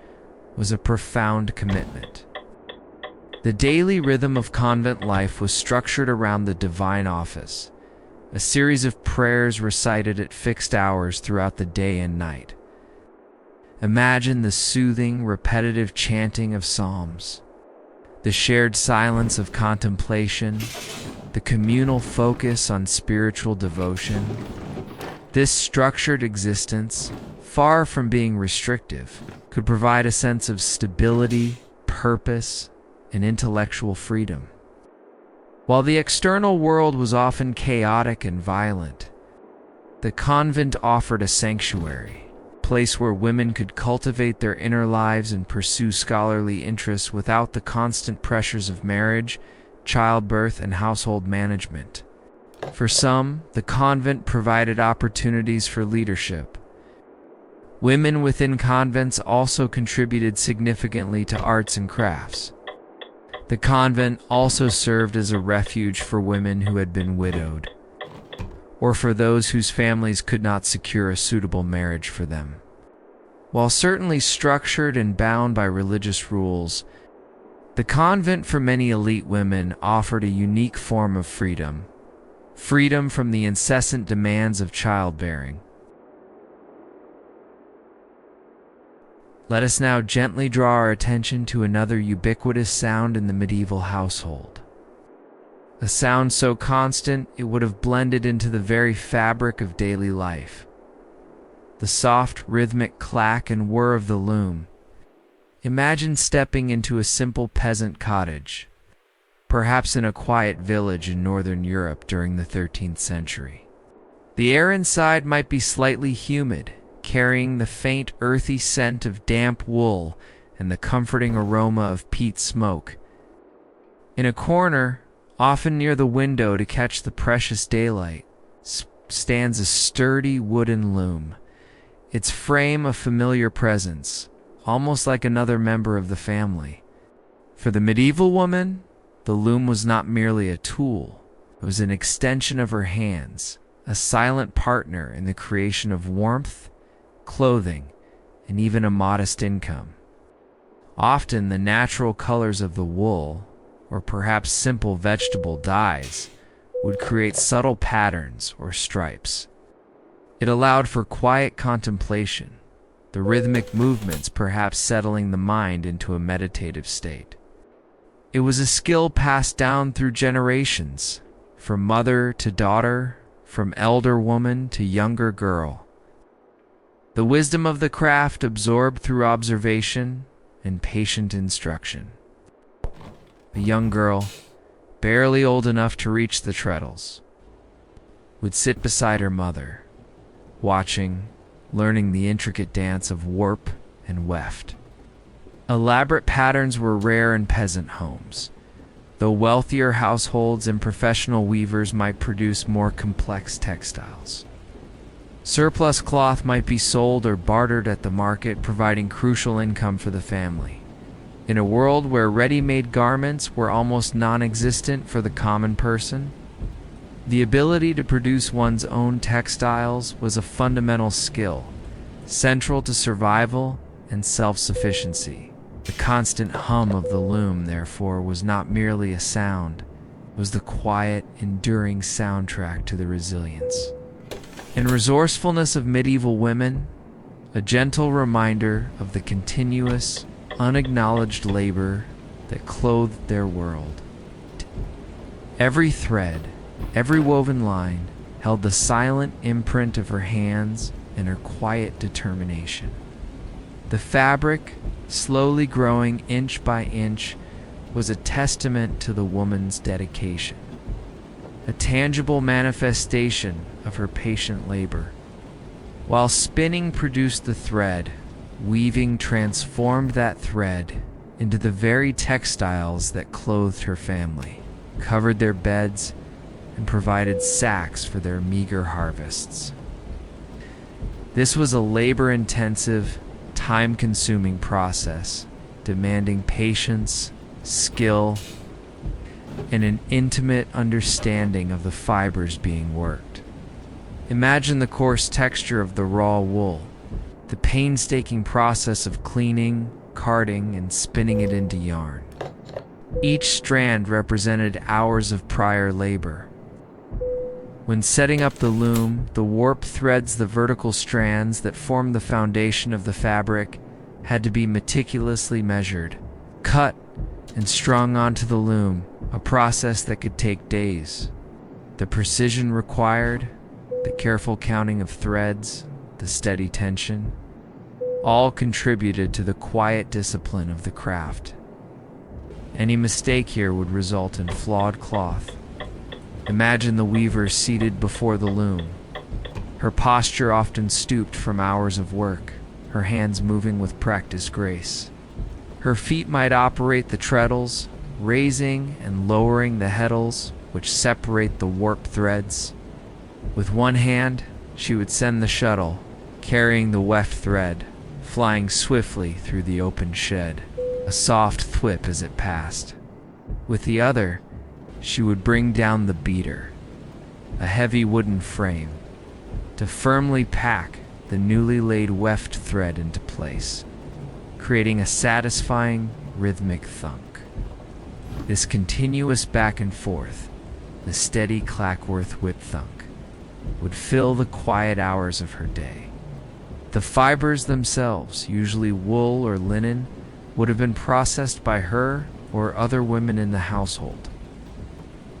was a profound commitment. The daily rhythm of convent life was structured around the divine office, a series of prayers recited at fixed hours throughout the day and night. Imagine the soothing, repetitive chanting of psalms, the shared silence of contemplation, the communal focus on spiritual devotion. This structured existence, far from being restrictive, could provide a sense of stability, purpose, and intellectual freedom. While the external world was often chaotic and violent, the convent offered a sanctuary, a place where women could cultivate their inner lives and pursue scholarly interests without the constant pressures of marriage, childbirth, and household management. For some, the convent provided opportunities for leadership. Women within convents also contributed significantly to arts and crafts. The convent also served as a refuge for women who had been widowed, or for those whose families could not secure a suitable marriage for them. While certainly structured and bound by religious rules, the convent for many elite women offered a unique form of freedom from the incessant demands of childbearing. Let us now gently draw our attention to another ubiquitous sound in the medieval household. A sound so constant it would have blended into the very fabric of daily life. The soft, rhythmic clack and whir of the loom. Imagine stepping into a simple peasant cottage, perhaps in a quiet village in northern Europe during the 13th century. The air inside might be slightly humid, carrying the faint, earthy scent of damp wool and the comforting aroma of peat smoke. In a corner, often near the window to catch the precious daylight, stands a sturdy wooden loom, its frame a familiar presence, almost like another member of the family. For the medieval woman, the loom was not merely a tool. It was an extension of her hands, a silent partner in the creation of warmth, clothing, and even a modest income. Often the natural colors of the wool, or perhaps simple vegetable dyes, would create subtle patterns or stripes. It allowed for quiet contemplation, the rhythmic movements perhaps settling the mind into a meditative state. It was a skill passed down through generations, from mother to daughter, from elder woman to younger girl. The wisdom of the craft absorbed through observation and patient instruction. A young girl, barely old enough to reach the treadles, would sit beside her mother, watching, learning the intricate dance of warp and weft. Elaborate patterns were rare in peasant homes, though wealthier households and professional weavers might produce more complex textiles. Surplus cloth might be sold or bartered at the market, providing crucial income for the family. In a world where ready-made garments were almost non-existent for the common person, the ability to produce one's own textiles was a fundamental skill, central to survival and self-sufficiency. The constant hum of the loom, therefore, was not merely a sound, it was the quiet, enduring soundtrack to the resilience and resourcefulness of medieval women, a gentle reminder of the continuous, unacknowledged labor that clothed their world. Every thread, every woven line held the silent imprint of her hands and her quiet determination. The fabric, slowly growing inch by inch, was a testament to the woman's dedication, a tangible manifestation of her patient labor. While spinning produced the thread, weaving transformed that thread into the very textiles that clothed her family, covered their beds, and provided sacks for their meager harvests. This was a labor-intensive, time-consuming process, demanding patience, skill, and an intimate understanding of the fibers being worked. Imagine the coarse texture of the raw wool, the painstaking process of cleaning, carding, and spinning it into yarn. Each strand represented hours of prior labor. When setting up the loom, the warp threads, the vertical strands that formed the foundation of the fabric, had to be meticulously measured, cut, and strung onto the loom, a process that could take days. The precision required, the careful counting of threads, the steady tension, all contributed to the quiet discipline of the craft. Any mistake here would result in flawed cloth. Imagine the weaver seated before the loom, her posture often stooped from hours of work, her hands moving with practiced grace. Her feet might operate the treadles, raising and lowering the heddles which separate the warp threads. With one hand, she would send the shuttle, carrying the weft thread, flying swiftly through the open shed, a soft thwip as it passed. With the other, she would bring down the beater, a heavy wooden frame, to firmly pack the newly laid weft thread into place, creating a satisfying, rhythmic thunk. This continuous back and forth, the steady Clackworth whip thunk, would fill the quiet hours of her day. The fibers themselves, usually wool or linen, would have been processed by her or other women in the household.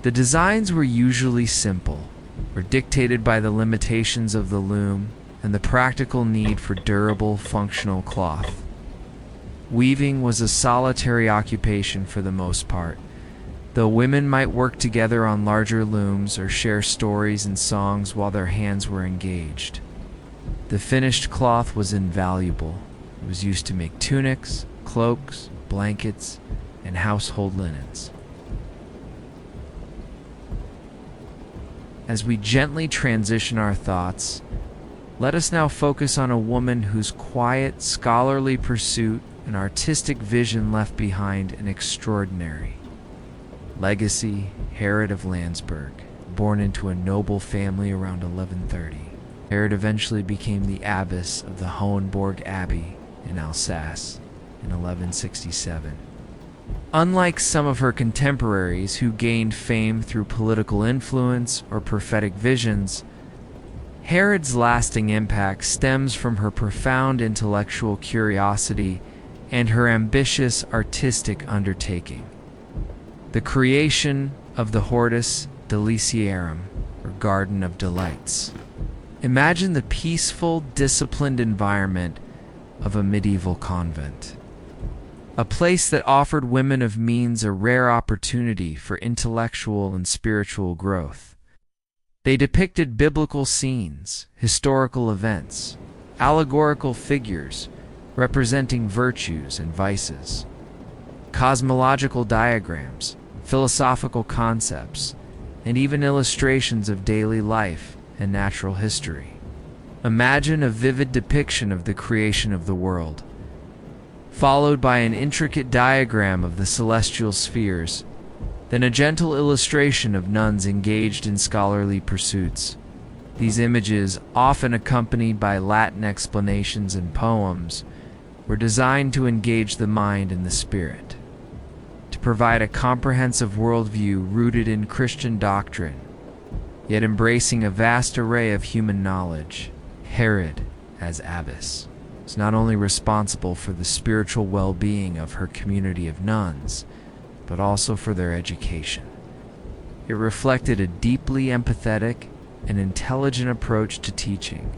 The designs were usually simple, or dictated by the limitations of the loom and the practical need for durable, functional cloth. Weaving was a solitary occupation for the most part, though women might work together on larger looms or share stories and songs while their hands were engaged. The finished cloth was invaluable. It was used to make tunics, cloaks, blankets, and household linens. As we gently transition our thoughts, let us now focus on a woman whose quiet, scholarly pursuit and artistic vision left behind an extraordinary legacy. Herod of Landsberg, born into a noble family around 1130. Herod eventually became the abbess of the Hohenborg Abbey in Alsace in 1167. Unlike some of her contemporaries who gained fame through political influence or prophetic visions, Herod's lasting impact stems from her profound intellectual curiosity and her ambitious artistic undertaking. The creation of the Hortus Deliciarum, or Garden of Delights. Imagine the peaceful, disciplined environment of a medieval convent. A place that offered women of means a rare opportunity for intellectual and spiritual growth. They depicted biblical scenes, historical events, allegorical figures representing virtues and vices, cosmological diagrams, philosophical concepts, and even illustrations of daily life and natural history. Imagine a vivid depiction of the creation of the world, followed by an intricate diagram of the celestial spheres, then a gentle illustration of nuns engaged in scholarly pursuits. These images, often accompanied by Latin explanations and poems, were designed to engage the mind and the spirit, to provide a comprehensive worldview rooted in Christian doctrine, yet embracing a vast array of human knowledge. Herod as abbess. was not only responsible for the spiritual well-being of her community of nuns, but also for their education. It reflected a deeply empathetic and intelligent approach to teaching,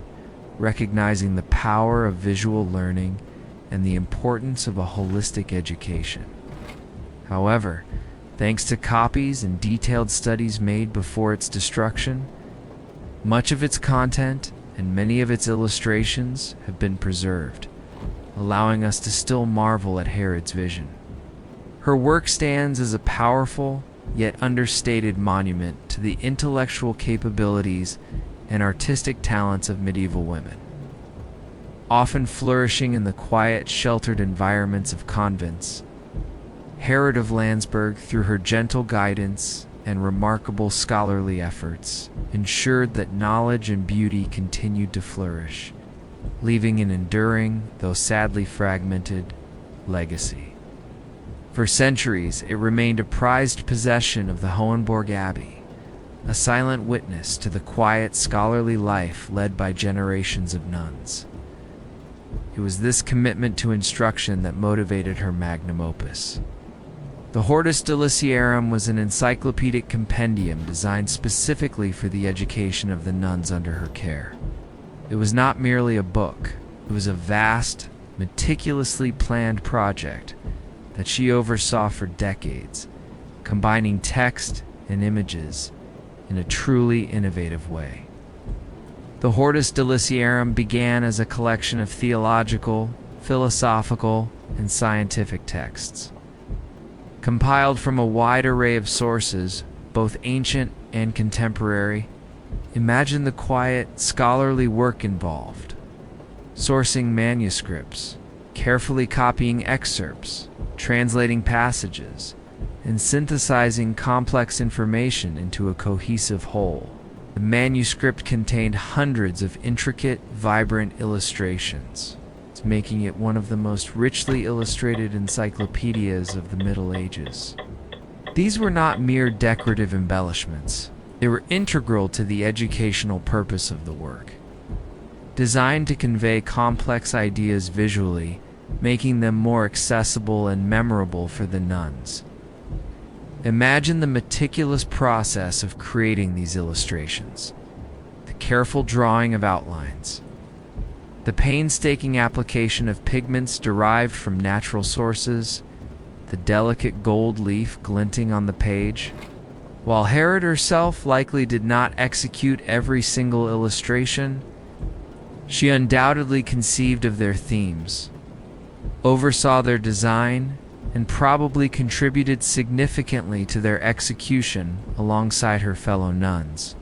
recognizing the power of visual learning and the importance of a holistic education. However, thanks to copies and detailed studies made before its destruction, much of its content and many of its illustrations have been preserved, allowing us to still marvel at Herod's vision. Her work stands as a powerful yet understated monument to the intellectual capabilities and artistic talents of medieval women. Often flourishing in the quiet, sheltered environments of convents, Herod of Landsberg, through her gentle guidance and remarkable scholarly efforts, ensured that knowledge and beauty continued to flourish, leaving an enduring, though sadly fragmented, legacy. For centuries, it remained a prized possession of the Hohenborg Abbey, a silent witness to the quiet, scholarly life led by generations of nuns. It was this commitment to instruction that motivated her magnum opus. The Hortus Deliciarum was an encyclopedic compendium designed specifically for the education of the nuns under her care. It was not merely a book, it was a vast, meticulously planned project that she oversaw for decades, combining text and images in a truly innovative way. The Hortus Deliciarum began as a collection of theological, philosophical, and scientific texts. Compiled from a wide array of sources, both ancient and contemporary, imagine the quiet, scholarly work involved. Sourcing manuscripts, carefully copying excerpts, translating passages, and synthesizing complex information into a cohesive whole. The manuscript contained hundreds of intricate, vibrant illustrations, making it one of the most richly illustrated encyclopedias of the Middle Ages. These were not mere decorative embellishments. They were integral to the educational purpose of the work, designed to convey complex ideas visually, making them more accessible and memorable for the nuns. Imagine the meticulous process of creating these illustrations, the careful drawing of outlines, the painstaking application of pigments derived from natural sources, the delicate gold leaf glinting on the page. While Herod herself likely did not execute every single illustration, she undoubtedly conceived of their themes, oversaw their design, and probably contributed significantly to their execution alongside her fellow nuns.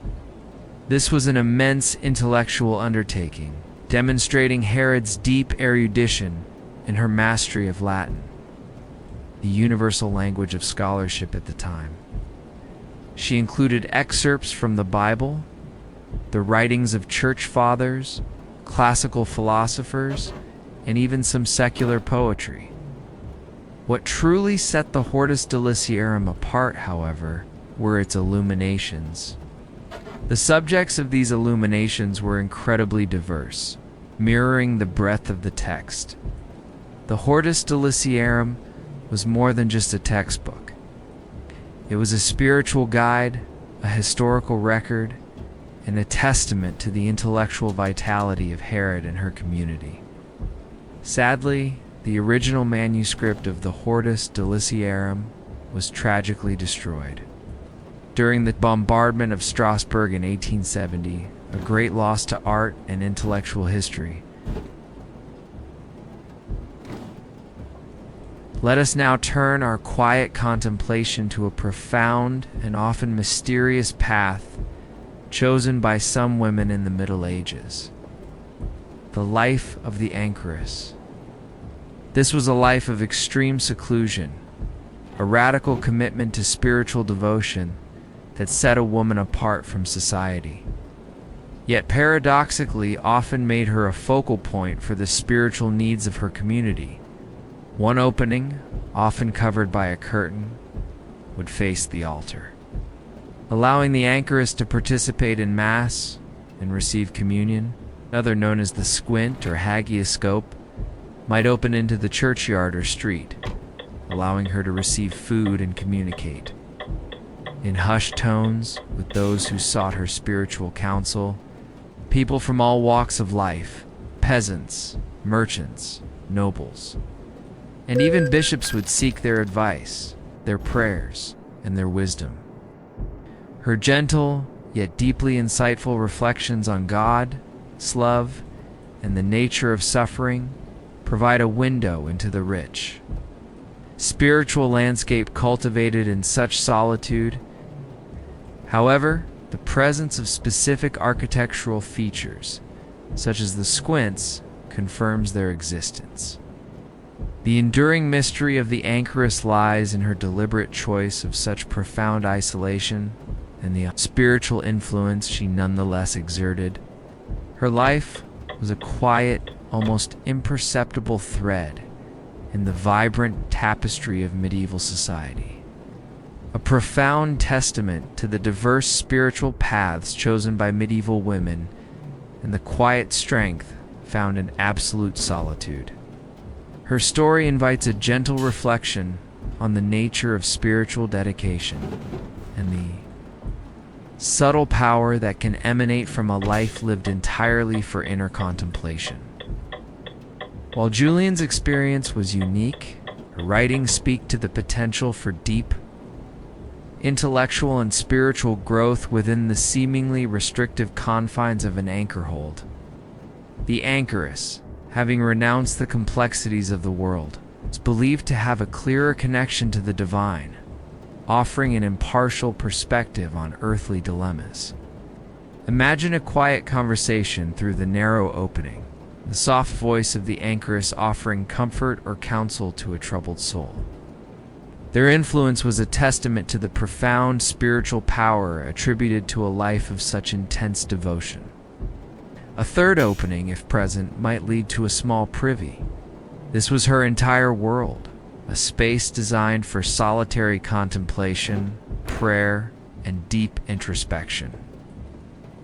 This was an immense intellectual undertaking, demonstrating Herod's deep erudition and her mastery of Latin, the universal language of scholarship at the time. She included excerpts from the Bible, the writings of church fathers, classical philosophers, and even some secular poetry. What truly set the Hortus Deliciarum apart, however, were its illuminations. The subjects of these illuminations were incredibly diverse, mirroring the breadth of the text. The Hortus Deliciarum was more than just a textbook. It was a spiritual guide, a historical record, and a testament to the intellectual vitality of Herod and her community. Sadly, the original manuscript of the Hortus Deliciarum was tragically destroyed during the bombardment of Strasbourg in 1870, a great loss to art and intellectual history. Let us now turn our quiet contemplation to a profound and often mysterious path chosen by some women in the Middle Ages: the life of the anchoress. This was a life of extreme seclusion, a radical commitment to spiritual devotion that set a woman apart from society, yet paradoxically often made her a focal point for the spiritual needs of her community. One opening, often covered by a curtain, would face the altar, allowing the anchoress to participate in Mass and receive communion. Another, known as the squint or hagioscope, might open into the churchyard or street, allowing her to receive food and communicate. In hushed tones with those who sought her spiritual counsel, people from all walks of life, peasants, merchants, nobles, and even bishops would seek their advice, their prayers, and their wisdom. Her gentle, yet deeply insightful reflections on God, love, and the nature of suffering provide a window into the rich, spiritual landscape cultivated in such solitude. However, the presence of specific architectural features, such as the squints, confirms their existence. The enduring mystery of the anchoress lies in her deliberate choice of such profound isolation and the spiritual influence she nonetheless exerted. Her life was a quiet, almost imperceptible thread in the vibrant tapestry of medieval society, a profound testament to the diverse spiritual paths chosen by medieval women and the quiet strength found in absolute solitude. Her story invites a gentle reflection on the nature of spiritual dedication and the subtle power that can emanate from a life lived entirely for inner contemplation. While Julian's experience was unique, her writings speak to the potential for deep intellectual and spiritual growth within the seemingly restrictive confines of an anchorhold. The anchoress, having renounced the complexities of the world, is believed to have a clearer connection to the divine, offering an impartial perspective on earthly dilemmas. Imagine a quiet conversation through the narrow opening, the soft voice of the anchoress offering comfort or counsel to a troubled soul. Their influence was a testament to the profound spiritual power attributed to a life of such intense devotion. A third opening, if present, might lead to a small privy. This was her entire world, a space designed for solitary contemplation, prayer, and deep introspection.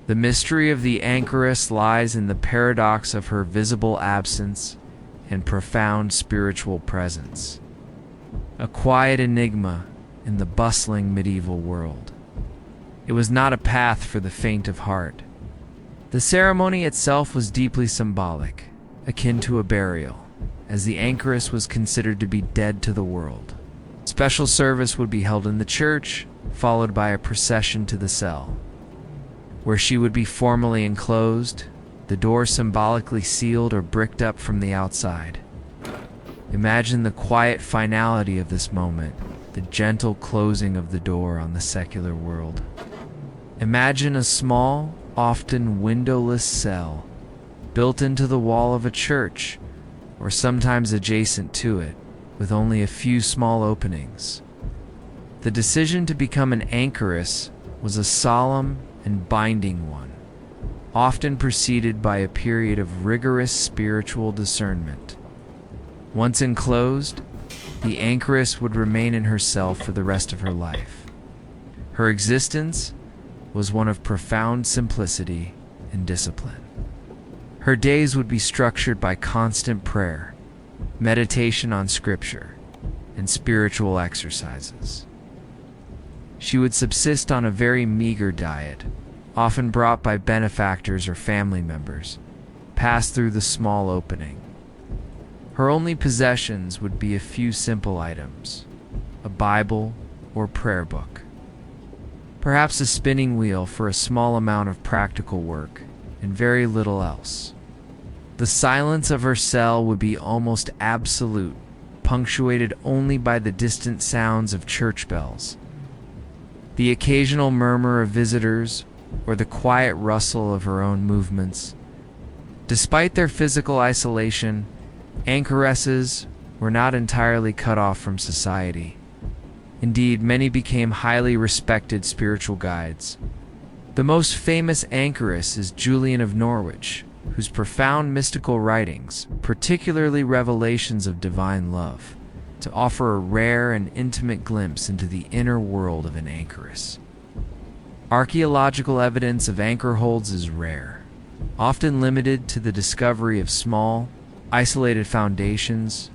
The mystery of the anchoress lies in the paradox of her visible absence and profound spiritual presence, a quiet enigma in the bustling medieval world. It was not a path for the faint of heart. The ceremony itself was deeply symbolic, akin to a burial, as the anchoress was considered to be dead to the world. Special service would be held in the church, followed by a procession to the cell, where she would be formally enclosed, the door symbolically sealed or bricked up from the outside. Imagine the quiet finality of this moment, the gentle closing of the door on the secular world. Imagine a small, often windowless cell, built into the wall of a church, or sometimes adjacent to it, with only a few small openings. The decision to become an anchoress was a solemn and binding one, often preceded by a period of rigorous spiritual discernment. Once enclosed, the anchoress would remain in her cell for the rest of her life. Her existence was one of profound simplicity and discipline. Her days would be structured by constant prayer, meditation on scripture, and spiritual exercises. She would subsist on a very meager diet, often brought by benefactors or family members, passed through the small opening. Her only possessions would be a few simple items, a Bible or prayer book, perhaps a spinning wheel for a small amount of practical work, and very little else. The silence of her cell would be almost absolute, punctuated only by the distant sounds of church bells, the occasional murmur of visitors, or the quiet rustle of her own movements. Despite their physical isolation, anchoresses were not entirely cut off from society. Indeed, many became highly respected spiritual guides. The most famous anchoress is Julian of Norwich, whose profound mystical writings, particularly revelations of divine love, to offer a rare and intimate glimpse into the inner world of an anchoress. Archaeological evidence of anchor holds is rare, often limited to the discovery of small, isolated foundations,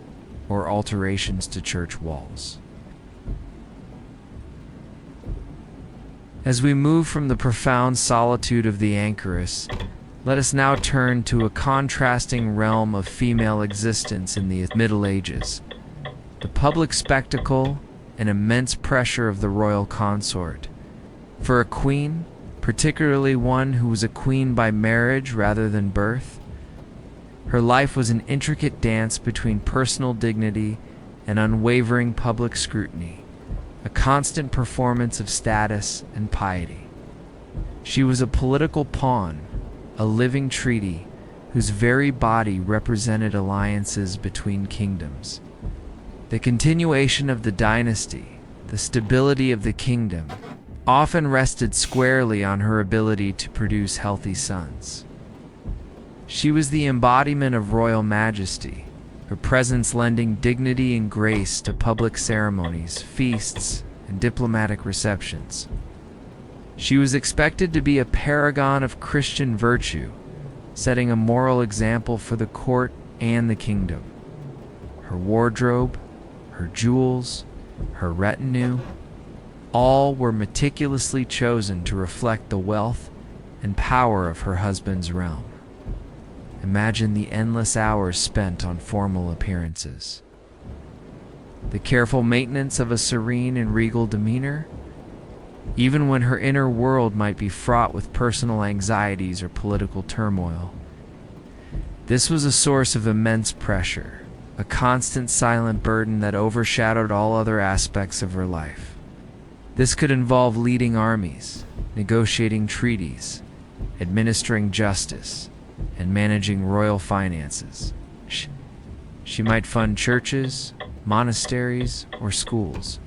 or alterations to church walls. As we move from the profound solitude of the anchoress, let us now turn to a contrasting realm of female existence in the Middle Ages. The public spectacle and immense pressure of the royal consort. For a queen, particularly one who was a queen by marriage rather than birth, her life was an intricate dance between personal dignity and unwavering public scrutiny, a constant performance of status and piety. She was a political pawn, a living treaty whose very body represented alliances between kingdoms. The continuation of the dynasty, the stability of the kingdom, often rested squarely on her ability to produce healthy sons. She was the embodiment of royal majesty, her presence lending dignity and grace to public ceremonies, feasts, and diplomatic receptions. She was expected to be a paragon of Christian virtue, setting a moral example for the court and the kingdom. Her wardrobe, her jewels, her retinue, all were meticulously chosen to reflect the wealth and power of her husband's realm. Imagine the endless hours spent on formal appearances, the careful maintenance of a serene and regal demeanor, even when her inner world might be fraught with personal anxieties or political turmoil. This was a source of immense pressure, a constant silent burden that overshadowed all other aspects of her life. This could involve leading armies, negotiating treaties, administering justice, and managing royal finances. She might fund churches, monasteries, or schools,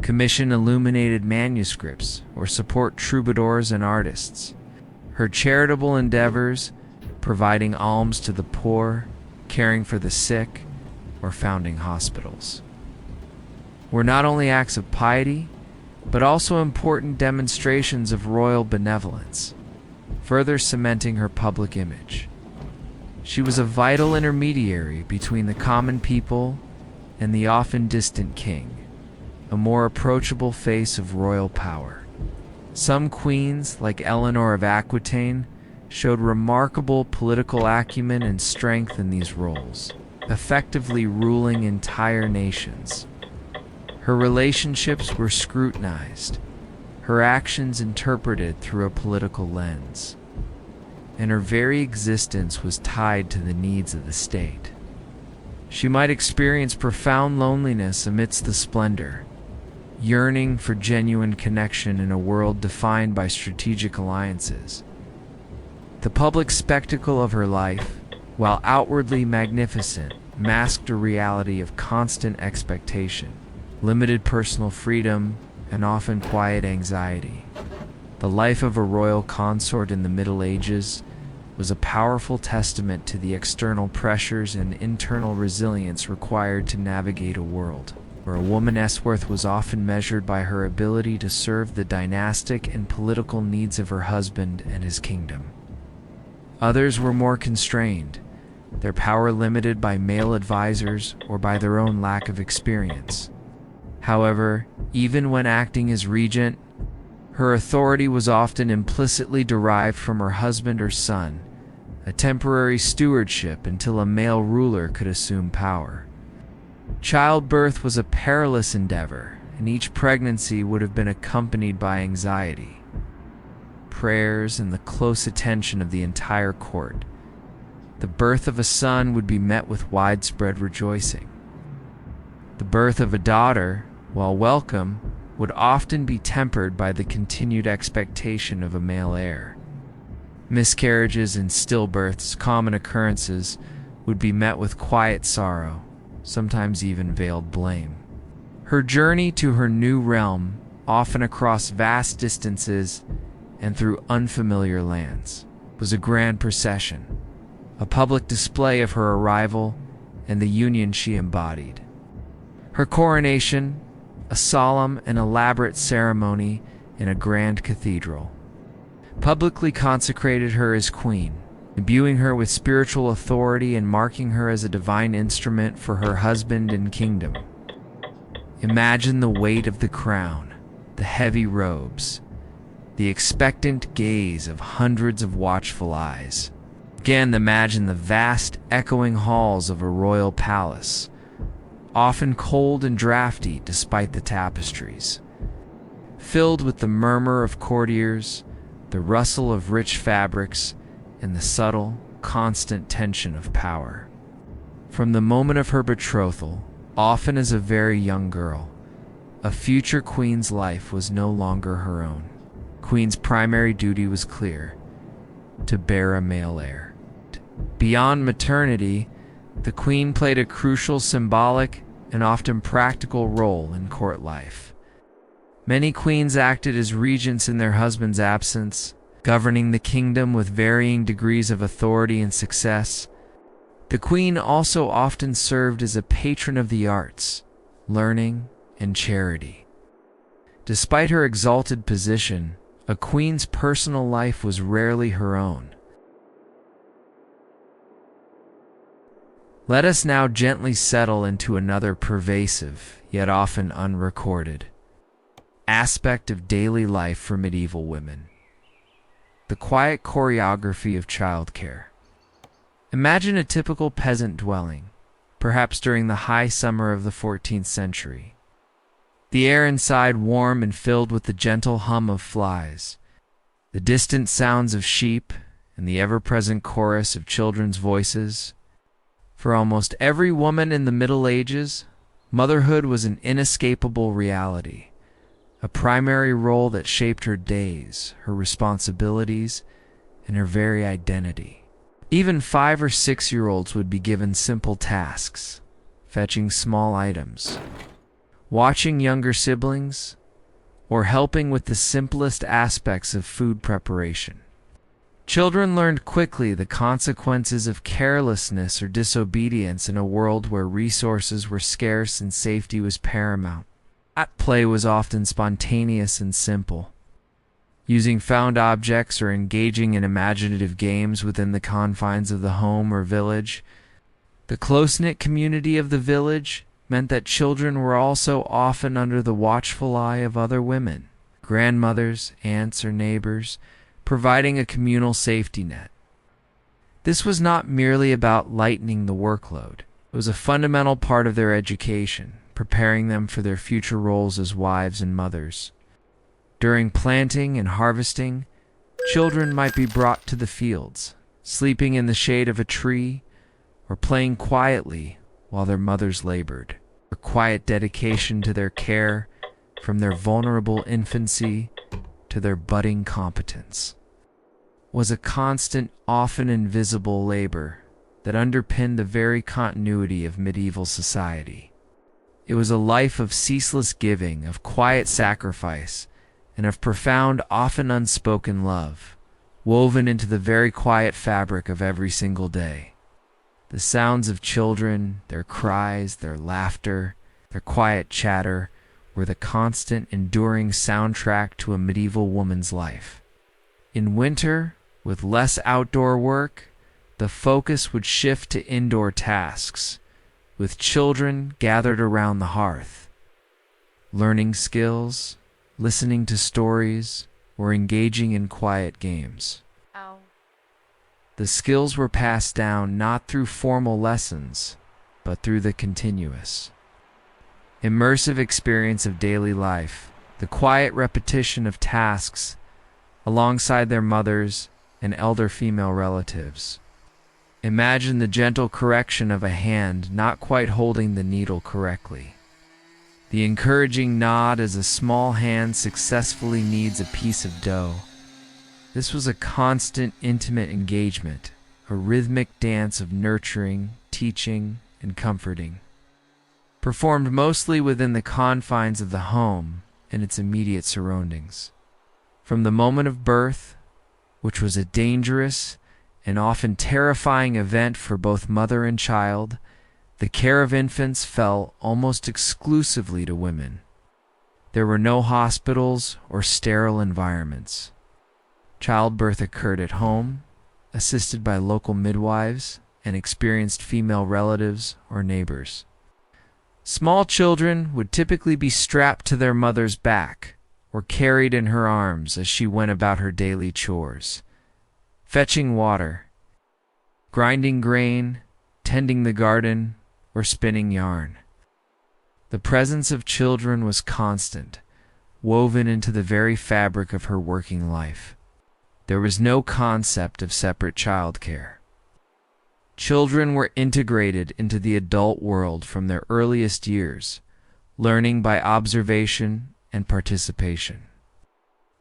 commission illuminated manuscripts, or support troubadours and artists. Her charitable endeavors, providing alms to the poor, caring for the sick, or founding hospitals, were not only acts of piety, but also important demonstrations of royal benevolence, further cementing her public image. She was a vital intermediary between the common people and the often distant king, a more approachable face of royal power. Some queens, like Eleanor of Aquitaine, showed remarkable political acumen and strength in these roles, effectively ruling entire nations. Her relationships were scrutinized, her actions interpreted through a political lens, and her very existence was tied to the needs of the state. She might experience profound loneliness amidst the splendor, yearning for genuine connection in a world defined by strategic alliances. The public spectacle of her life, while outwardly magnificent, masked a reality of constant expectation, limited personal freedom, and often quiet anxiety. The life of a royal consort in the Middle Ages was a powerful testament to the external pressures and internal resilience required to navigate a world where a woman's worth was often measured by her ability to serve the dynastic and political needs of her husband and his kingdom. Others were more constrained, their power limited by male advisors or by their own lack of experience. However, even when acting as regent, her authority was often implicitly derived from her husband or son, a temporary stewardship until a male ruler could assume power. Childbirth was a perilous endeavor, and each pregnancy would have been accompanied by anxiety, prayers, and the close attention of the entire court. The birth of a son would be met with widespread rejoicing. The birth of a daughter, while welcome, would often be tempered by the continued expectation of a male heir. Miscarriages and stillbirths, common occurrences, would be met with quiet sorrow, sometimes even veiled blame. Her journey to her new realm, often across vast distances and through unfamiliar lands, was a grand procession, a public display of her arrival and the union she embodied. Her coronation, a solemn and elaborate ceremony in a grand cathedral, publicly consecrated her as queen, imbuing her with spiritual authority and marking her as a divine instrument for her husband and kingdom. Imagine the weight of the crown, the heavy robes, the expectant gaze of hundreds of watchful eyes. Again, imagine the vast, echoing halls of a royal palace, often cold and drafty despite the tapestries, filled with the murmur of courtiers, the rustle of rich fabrics, and the subtle, constant tension of power. From the moment of her betrothal, often as a very young girl, a future queen's life was no longer her own. Queen's primary duty was clear: to bear a male heir. Beyond maternity, the queen played a crucial symbolic and often practical role in court life. Many queens acted as regents in their husband's absence, governing the kingdom with varying degrees of authority and success. The queen also often served as a patron of the arts, learning, and charity. Despite her exalted position, a queen's personal life was rarely her own. Let us now gently settle into another pervasive, yet often unrecorded, aspect of daily life for medieval women: the quiet choreography of childcare. Imagine a typical peasant dwelling, perhaps during the high summer of the 14th century. The air inside warm and filled with the gentle hum of flies, the distant sounds of sheep, and the ever-present chorus of children's voices. For almost every woman in the Middle Ages, motherhood was an inescapable reality, a primary role that shaped her days, her responsibilities, and her very identity. Even 5- or 6-year-olds would be given simple tasks: fetching small items, watching younger siblings, or helping with the simplest aspects of food preparation. Children learned quickly the consequences of carelessness or disobedience in a world where resources were scarce and safety was paramount. That play was often spontaneous and simple, using found objects or engaging in imaginative games within the confines of the home or village. The close-knit community of the village meant that children were also often under the watchful eye of other women, grandmothers, aunts, or neighbors, providing a communal safety net. This was not merely about lightening the workload. It was a fundamental part of their education, preparing them for their future roles as wives and mothers. During planting and harvesting, children might be brought to the fields, sleeping in the shade of a tree, or playing quietly while their mothers labored. Their quiet dedication to their care, from their vulnerable infancy to their budding competence, was a constant, often invisible labor that underpinned the very continuity of medieval society. It was a life of ceaseless giving, of quiet sacrifice, and of profound, often unspoken love, woven into the very quiet fabric of every single day. The sounds of children, their cries, their laughter, their quiet chatter, were the constant, enduring soundtrack to a medieval woman's life. In winter, with less outdoor work, the focus would shift to indoor tasks, with children gathered around the hearth, learning skills, listening to stories, or engaging in quiet games. Ow. The skills were passed down not through formal lessons, but through the continuous, immersive experience of daily life, the quiet repetition of tasks alongside their mothers and elder female relatives. Imagine the gentle correction of a hand not quite holding the needle correctly, the encouraging nod as a small hand successfully kneads a piece of dough. This was a constant, intimate engagement, a rhythmic dance of nurturing, teaching, and comforting, performed mostly within the confines of the home and its immediate surroundings. From the moment of birth, which was a dangerous and often terrifying event for both mother and child, the care of infants fell almost exclusively to women. There were no hospitals or sterile environments. Childbirth occurred at home, assisted by local midwives and experienced female relatives or neighbors. Small children would typically be strapped to their mother's back or carried in her arms as she went about her daily chores, fetching water, grinding grain, tending the garden, or spinning yarn. The presence of children was constant, woven into the very fabric of her working life. There was no concept of separate childcare. Children were integrated into the adult world from their earliest years, learning by observation and participation.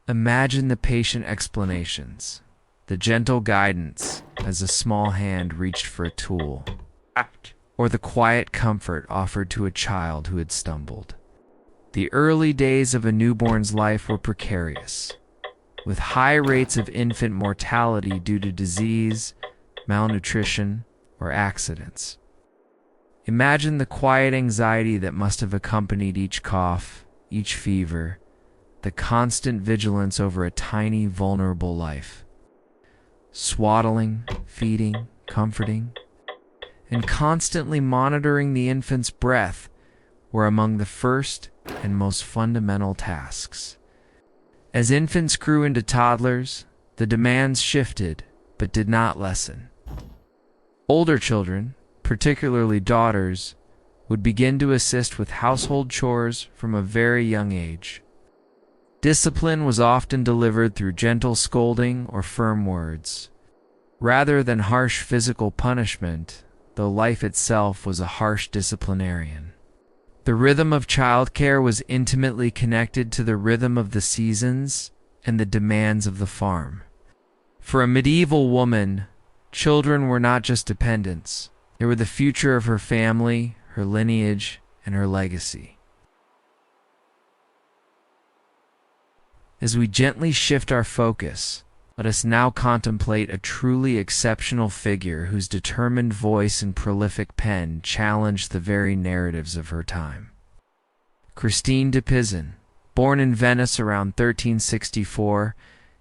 Imagine the patient explanations, the gentle guidance as a small hand reached for a tool, or the quiet comfort offered to a child who had stumbled. The early days of a newborn's life were precarious, with high rates of infant mortality due to disease, malnutrition, or accidents. Imagine the quiet anxiety that must have accompanied each cough, each fever, the constant vigilance over a tiny, vulnerable life. Swaddling, feeding, comforting, and constantly monitoring the infant's breath were among the first and most fundamental tasks. As infants grew into toddlers, the demands shifted but did not lessen. Older children, particularly daughters, would begin to assist with household chores from a very young age. Discipline was often delivered through gentle scolding or firm words, rather than harsh physical punishment, though life itself was a harsh disciplinarian. The rhythm of childcare was intimately connected to the rhythm of the seasons and the demands of the farm. For a medieval woman, children were not just dependents. They were the future of her family, her lineage, and her legacy. As we gently shift our focus, let us now contemplate a truly exceptional figure whose determined voice and prolific pen challenged the very narratives of her time. Christine de Pizan, born in Venice around 1364,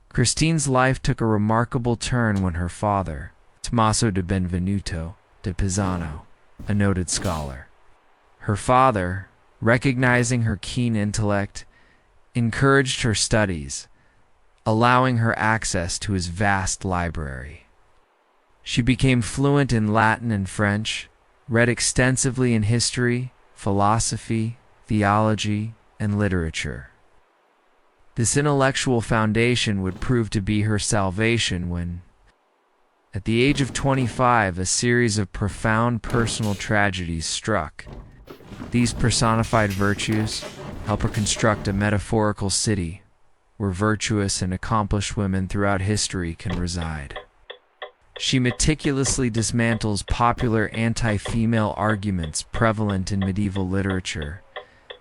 Christine's life took a remarkable turn when her father, Tommaso de Benvenuto de Pisano, a noted scholar. Her father, recognizing her keen intellect, encouraged her studies, allowing her access to his vast library. She became fluent in Latin and French, read extensively in history, philosophy, theology, and literature. This intellectual foundation would prove to be her salvation when, at the age of 25, a series of profound personal tragedies struck. These personified virtues help her construct a metaphorical city where virtuous and accomplished women throughout history can reside. She meticulously dismantles popular anti-female arguments prevalent in medieval literature,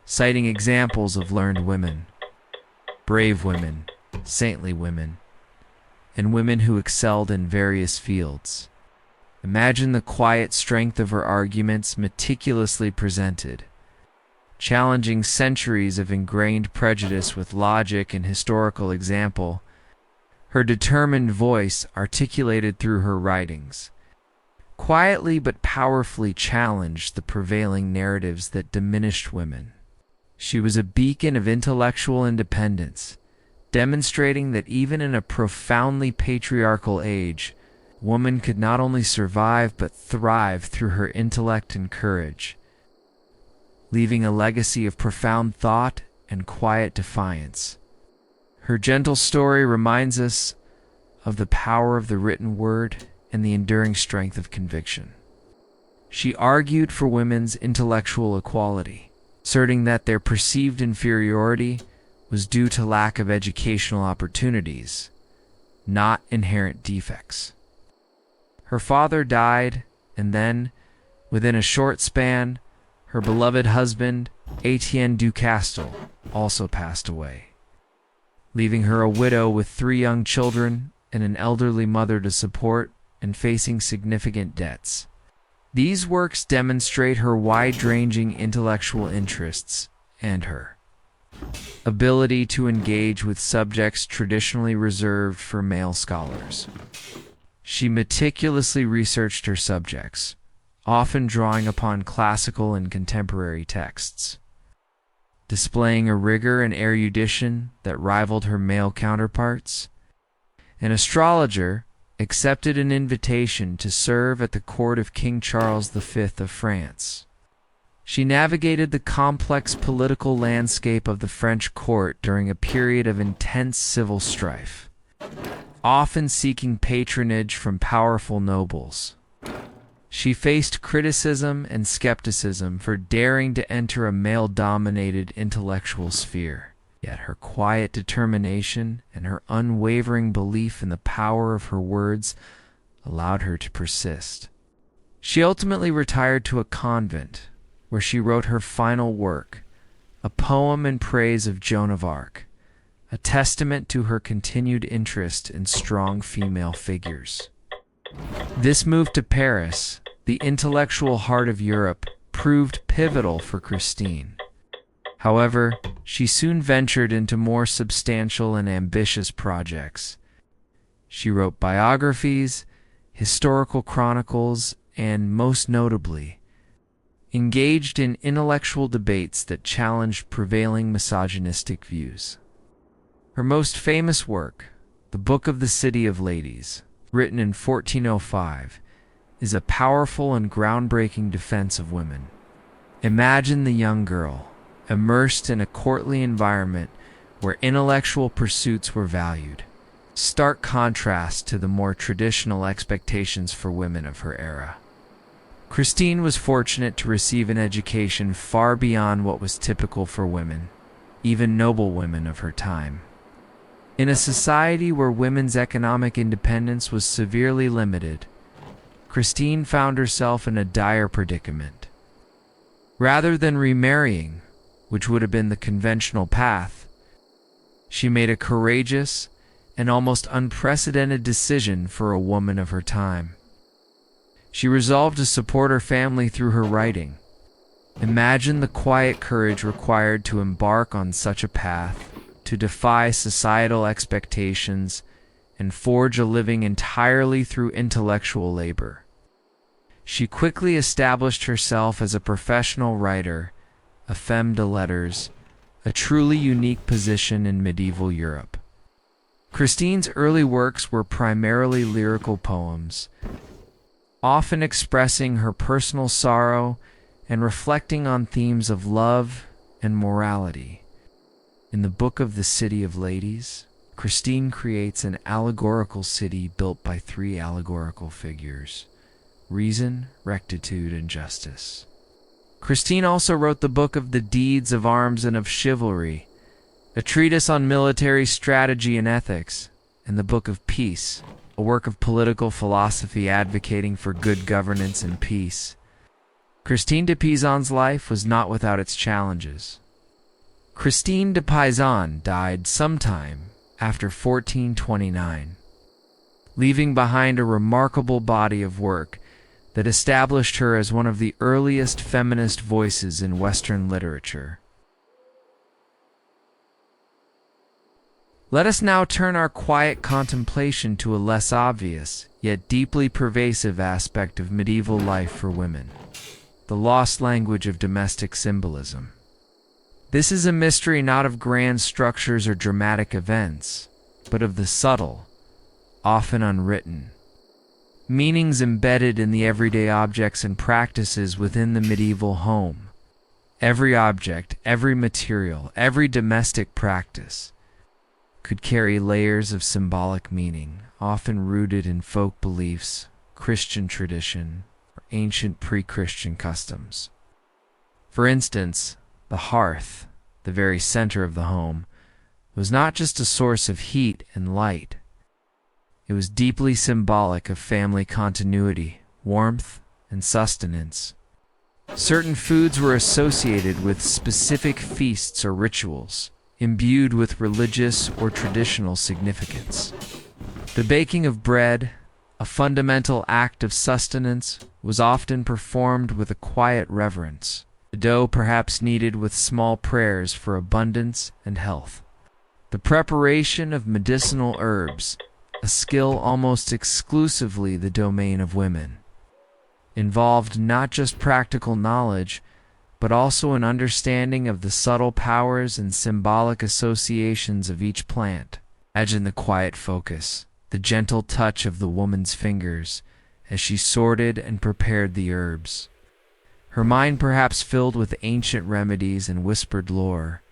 citing examples of learned women, brave women, saintly women, and women who excelled in various fields. Imagine the quiet strength of her arguments meticulously presented, challenging centuries of ingrained prejudice with logic and historical example, her determined voice articulated through her writings, quietly but powerfully challenged the prevailing narratives that diminished women. She was a beacon of intellectual independence, demonstrating that even in a profoundly patriarchal age, woman could not only survive but thrive through her intellect and courage, leaving a legacy of profound thought and quiet defiance. Her gentle story reminds us of the power of the written word and the enduring strength of conviction. She argued for women's intellectual equality, asserting that their perceived inferiority was due to lack of educational opportunities, not inherent defects. Her father died, and then, within a short span, her beloved husband, Etienne du Castel, also passed away, leaving her a widow with 3 young children and an elderly mother to support and facing significant debts. These works demonstrate her wide-ranging intellectual interests and her ability to engage with subjects traditionally reserved for male scholars. She meticulously researched her subjects, often drawing upon classical and contemporary texts, displaying a rigor and erudition that rivaled her male counterparts. An astrologer accepted an invitation to serve at the court of King Charles V of France. She navigated the complex political landscape of the French court during a period of intense civil strife, often seeking patronage from powerful nobles. She faced criticism and skepticism for daring to enter a male-dominated intellectual sphere, yet her quiet determination and her unwavering belief in the power of her words allowed her to persist. She ultimately retired to a convent, where she wrote her final work, a poem in praise of Joan of Arc, a testament to her continued interest in strong female figures. This move to Paris, the intellectual heart of Europe, proved pivotal for Christine. However, she soon ventured into more substantial and ambitious projects. She wrote biographies, historical chronicles, and, most notably, engaged in intellectual debates that challenged prevailing misogynistic views. Her most famous work, the Book of the City of Ladies, written in 1405, is a powerful and groundbreaking defense of women. Imagine the young girl, immersed in a courtly environment where intellectual pursuits were valued, stark contrast to the more traditional expectations for women of her era. Christine was fortunate to receive an education far beyond what was typical for women, even noblewomen of her time. In a society where women's economic independence was severely limited, Christine found herself in a dire predicament. Rather than remarrying, which would have been the conventional path, she made a courageous and almost unprecedented decision for a woman of her time. She resolved to support her family through her writing. Imagine the quiet courage required to embark on such a path, to defy societal expectations and forge a living entirely through intellectual labor. She quickly established herself as a professional writer, a femme de lettres, a truly unique position in medieval Europe. Christine's early works were primarily lyrical poems, often expressing her personal sorrow and reflecting on themes of love and morality. In the Book of the City of Ladies, Christine creates an allegorical city built by three allegorical figures: reason, rectitude, and justice. Christine also wrote the Book of the Deeds of Arms and of Chivalry, a treatise on military strategy and ethics, and the Book of Peace, a work of political philosophy advocating for good governance and peace. Christine de Pizan's life was not without its challenges. Christine de Pizan died sometime after 1429, leaving behind a remarkable body of work that established her as one of the earliest feminist voices in Western literature. Let us now turn our quiet contemplation to a less obvious, yet deeply pervasive aspect of medieval life for women: the lost language of domestic symbolism. This is a mystery not of grand structures or dramatic events, but of the subtle, often unwritten, meanings embedded in the everyday objects and practices within the medieval home. Every object, every material, every domestic practice could carry layers of symbolic meaning, often rooted in folk beliefs, Christian tradition, or ancient pre-Christian customs. For instance, the hearth, the very center of the home, was not just a source of heat and light. It was deeply symbolic of family continuity, warmth, and sustenance. Certain foods were associated with specific feasts or rituals, imbued with religious or traditional significance. The baking of bread, a fundamental act of sustenance, was often performed with a quiet reverence, the dough perhaps kneaded with small prayers for abundance and health. The preparation of medicinal herbs, a skill almost exclusively the domain of women. Involved not just practical knowledge, but also an understanding of the subtle powers and symbolic associations of each plant. Imagine the quiet focus, the gentle touch of the woman's fingers as she sorted and prepared the herbs. Her mind perhaps filled with ancient remedies and whispered lore.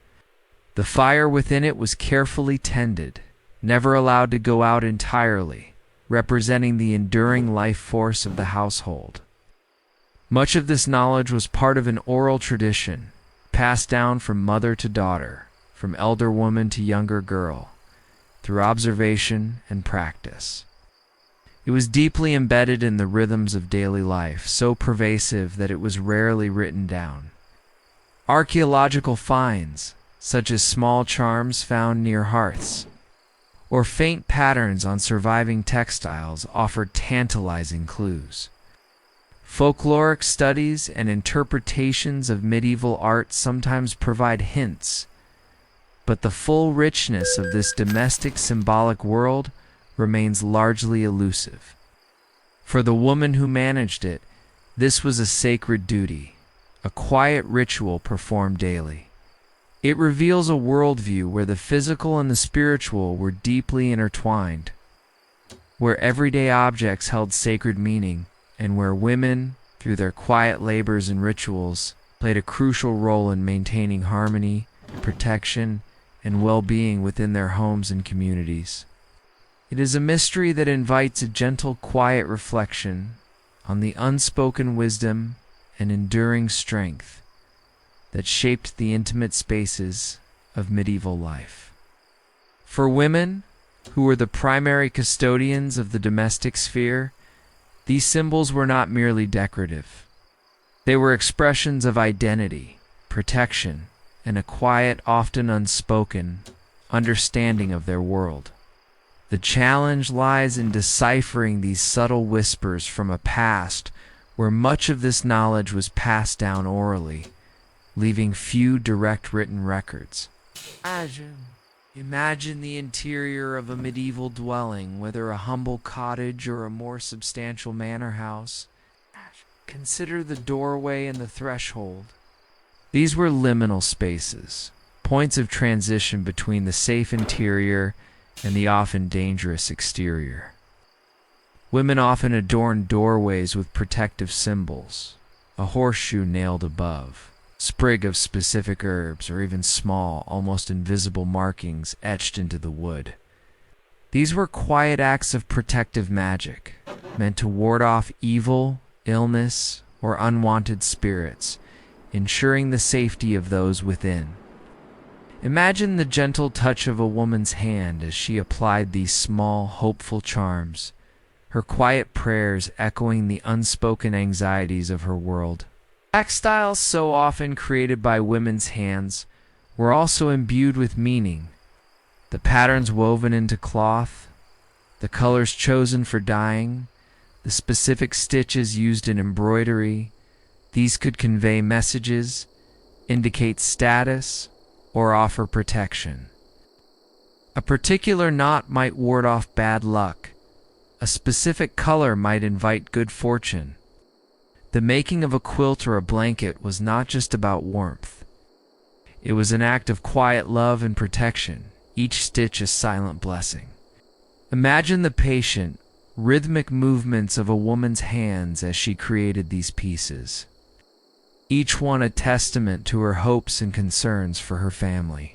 The fire within it was carefully tended, never allowed to go out entirely, representing the enduring life force of the household. Much of this knowledge was part of an oral tradition, passed down from mother to daughter, from elder woman to younger girl, through observation and practice. It was deeply embedded in the rhythms of daily life, so pervasive that it was rarely written down. Archaeological finds, such as small charms found near hearths, or faint patterns on surviving textiles, offered tantalizing clues. Folkloric studies and interpretations of medieval art sometimes provide hints, but the full richness of this domestic symbolic world remains largely elusive. For the woman who managed it, this was a sacred duty, a quiet ritual performed daily. It reveals a worldview where the physical and the spiritual were deeply intertwined, where everyday objects held sacred meaning, and where women, through their quiet labors and rituals, played a crucial role in maintaining harmony, protection, and well-being within their homes and communities. It is a mystery that invites a gentle, quiet reflection on the unspoken wisdom and enduring strength that shaped the intimate spaces of medieval life. For women, who were the primary custodians of the domestic sphere, these symbols were not merely decorative. They were expressions of identity, protection, and a quiet, often unspoken, understanding of their world. The challenge lies in deciphering these subtle whispers from a past where much of this knowledge was passed down orally, leaving few direct written records. Imagine the interior of a medieval dwelling, whether a humble cottage or a more substantial manor house. Consider the doorway and the threshold. These were liminal spaces, points of transition between the safe interior and the often dangerous exterior. Women often adorned doorways with protective symbols, a horseshoe nailed above, sprig of specific herbs, or even small, almost invisible markings etched into the wood. These were quiet acts of protective magic, meant to ward off evil, illness, or unwanted spirits, ensuring the safety of those within. Imagine the gentle touch of a woman's hand as she applied these small, hopeful charms, her quiet prayers echoing the unspoken anxieties of her world. Textiles so often created by women's hands were also imbued with meaning. The patterns woven into cloth, the colors chosen for dyeing, the specific stitches used in embroidery, these could convey messages, indicate status, or offer protection. A particular knot might ward off bad luck. A specific color might invite good fortune. The making of a quilt or a blanket was not just about warmth. It was an act of quiet love and protection, each stitch a silent blessing. Imagine the patient, rhythmic movements of a woman's hands as she created these pieces, each one a testament to her hopes and concerns for her family.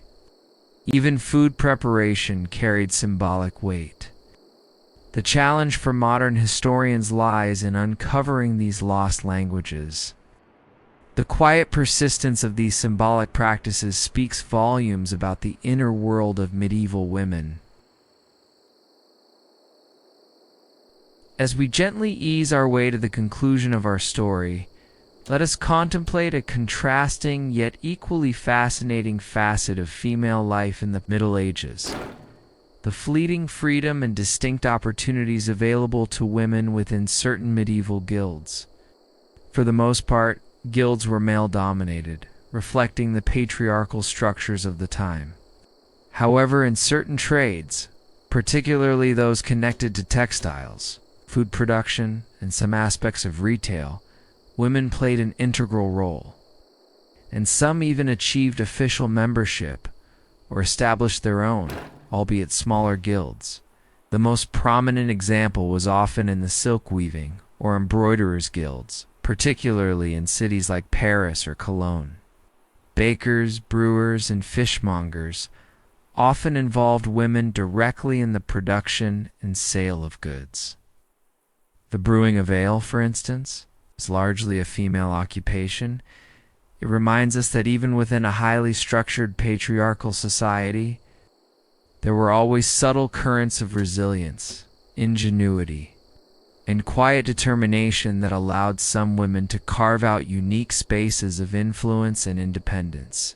Even food preparation carried symbolic weight. The challenge for modern historians lies in uncovering these lost languages. The quiet persistence of these symbolic practices speaks volumes about the inner world of medieval women. As we gently ease our way to the conclusion of our story, let us contemplate a contrasting yet equally fascinating facet of female life in the Middle Ages: the fleeting freedom and distinct opportunities available to women within certain medieval guilds. For the most part, guilds were male-dominated, reflecting the patriarchal structures of the time. However, in certain trades, particularly those connected to textiles, food production, and some aspects of retail. Women played an integral role, and some even achieved official membership or established their own, albeit smaller guilds. The most prominent example was often in the silk weaving or embroiderers' guilds, particularly in cities like Paris or Cologne. Bakers, brewers, and fishmongers often involved women directly in the production and sale of goods. The brewing of ale, for instance, is largely a female occupation. It reminds us that even within a highly structured patriarchal society, there were always subtle currents of resilience, ingenuity, and quiet determination that allowed some women to carve out unique spaces of influence and independence.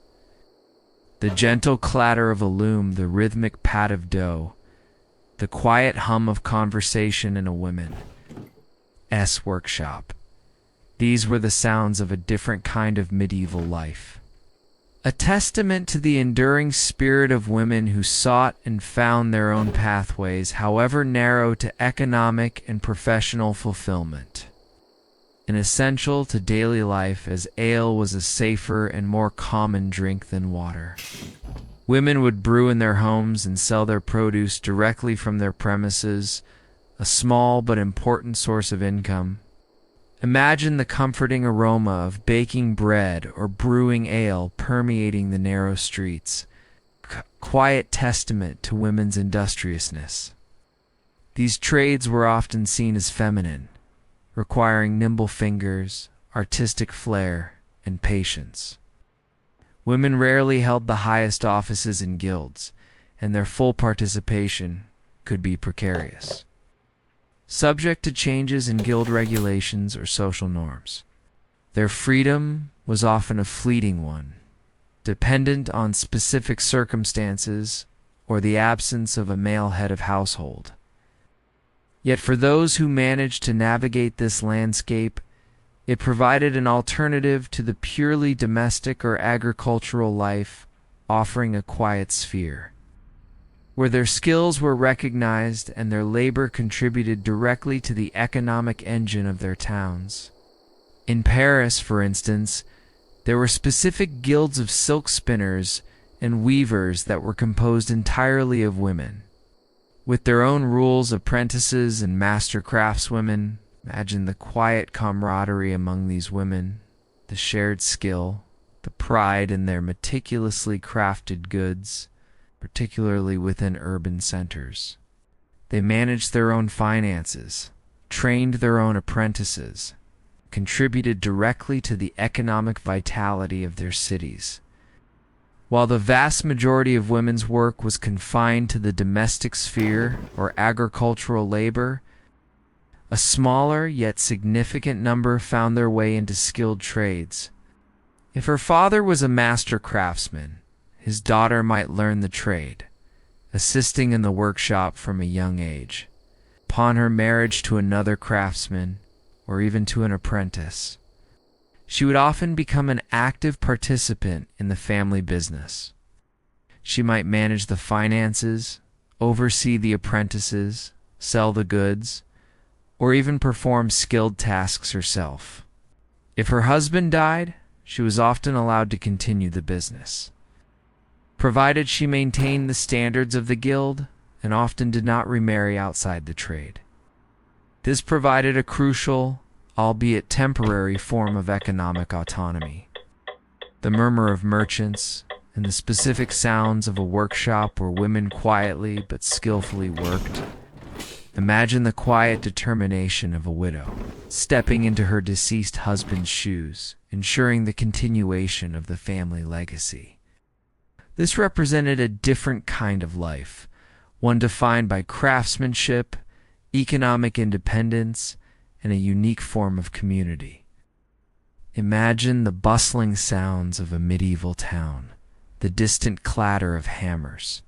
The gentle clatter of a loom, the rhythmic pat of dough, the quiet hum of conversation in a woman's workshop. These were the sounds of a different kind of medieval life. A testament to the enduring spirit of women who sought and found their own pathways, however narrow, to economic and professional fulfillment. An essential to daily life, as ale was a safer and more common drink than water. Women would brew in their homes and sell their produce directly from their premises, a small but important source of income. Imagine the comforting aroma of baking bread or brewing ale permeating the narrow streets, quiet testament to women's industriousness. These trades were often seen as feminine, requiring nimble fingers, artistic flair, and patience. Women rarely held the highest offices in guilds, and their full participation could be precarious, subject to changes in guild regulations or social norms. Their freedom was often a fleeting one, dependent on specific circumstances or the absence of a male head of household. Yet for those who managed to navigate this landscape, it provided an alternative to the purely domestic or agricultural life, offering a quiet sphere where their skills were recognized and their labor contributed directly to the economic engine of their towns. In Paris, for instance, there were specific guilds of silk spinners and weavers that were composed entirely of women. With their own rules, apprentices, and master craftswomen, imagine the quiet camaraderie among these women, the shared skill, the pride in their meticulously crafted goods, particularly within urban centers. They managed their own finances, trained their own apprentices, contributed directly to the economic vitality of their cities. While the vast majority of women's work was confined to the domestic sphere or agricultural labor, a smaller yet significant number found their way into skilled trades. If her father was a master craftsman, his daughter might learn the trade, assisting in the workshop from a young age. Upon her marriage to another craftsman, or even to an apprentice, she would often become an active participant in the family business. She might manage the finances, oversee the apprentices, sell the goods, or even perform skilled tasks herself. If her husband died, she was often allowed to continue the business, provided she maintained the standards of the guild and often did not remarry outside the trade. This provided a crucial, albeit temporary, form of economic autonomy. The murmur of merchants and the specific sounds of a workshop where women quietly but skillfully worked. Imagine the quiet determination of a widow, stepping into her deceased husband's shoes, ensuring the continuation of the family legacy. This represented a different kind of life, one defined by craftsmanship, economic independence, and a unique form of community. Imagine the bustling sounds of a medieval town, the distant clatter of hammers.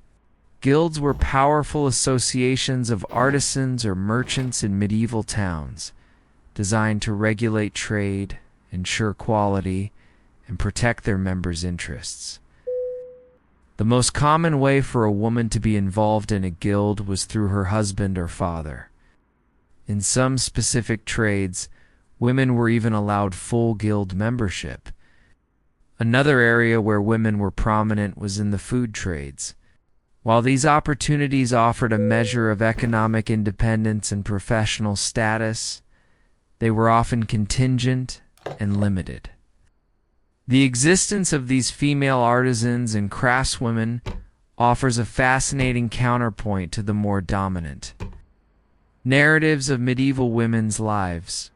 Guilds were powerful associations of artisans or merchants in medieval towns, designed to regulate trade, ensure quality, and protect their members' interests. The most common way for a woman to be involved in a guild was through her husband or father. In some specific trades, women were even allowed full guild membership. Another area where women were prominent was in the food trades. While these opportunities offered a measure of economic independence and professional status, they were often contingent and limited. The existence of these female artisans and craftswomen offers a fascinating counterpoint to the more dominant narratives of medieval women's lives.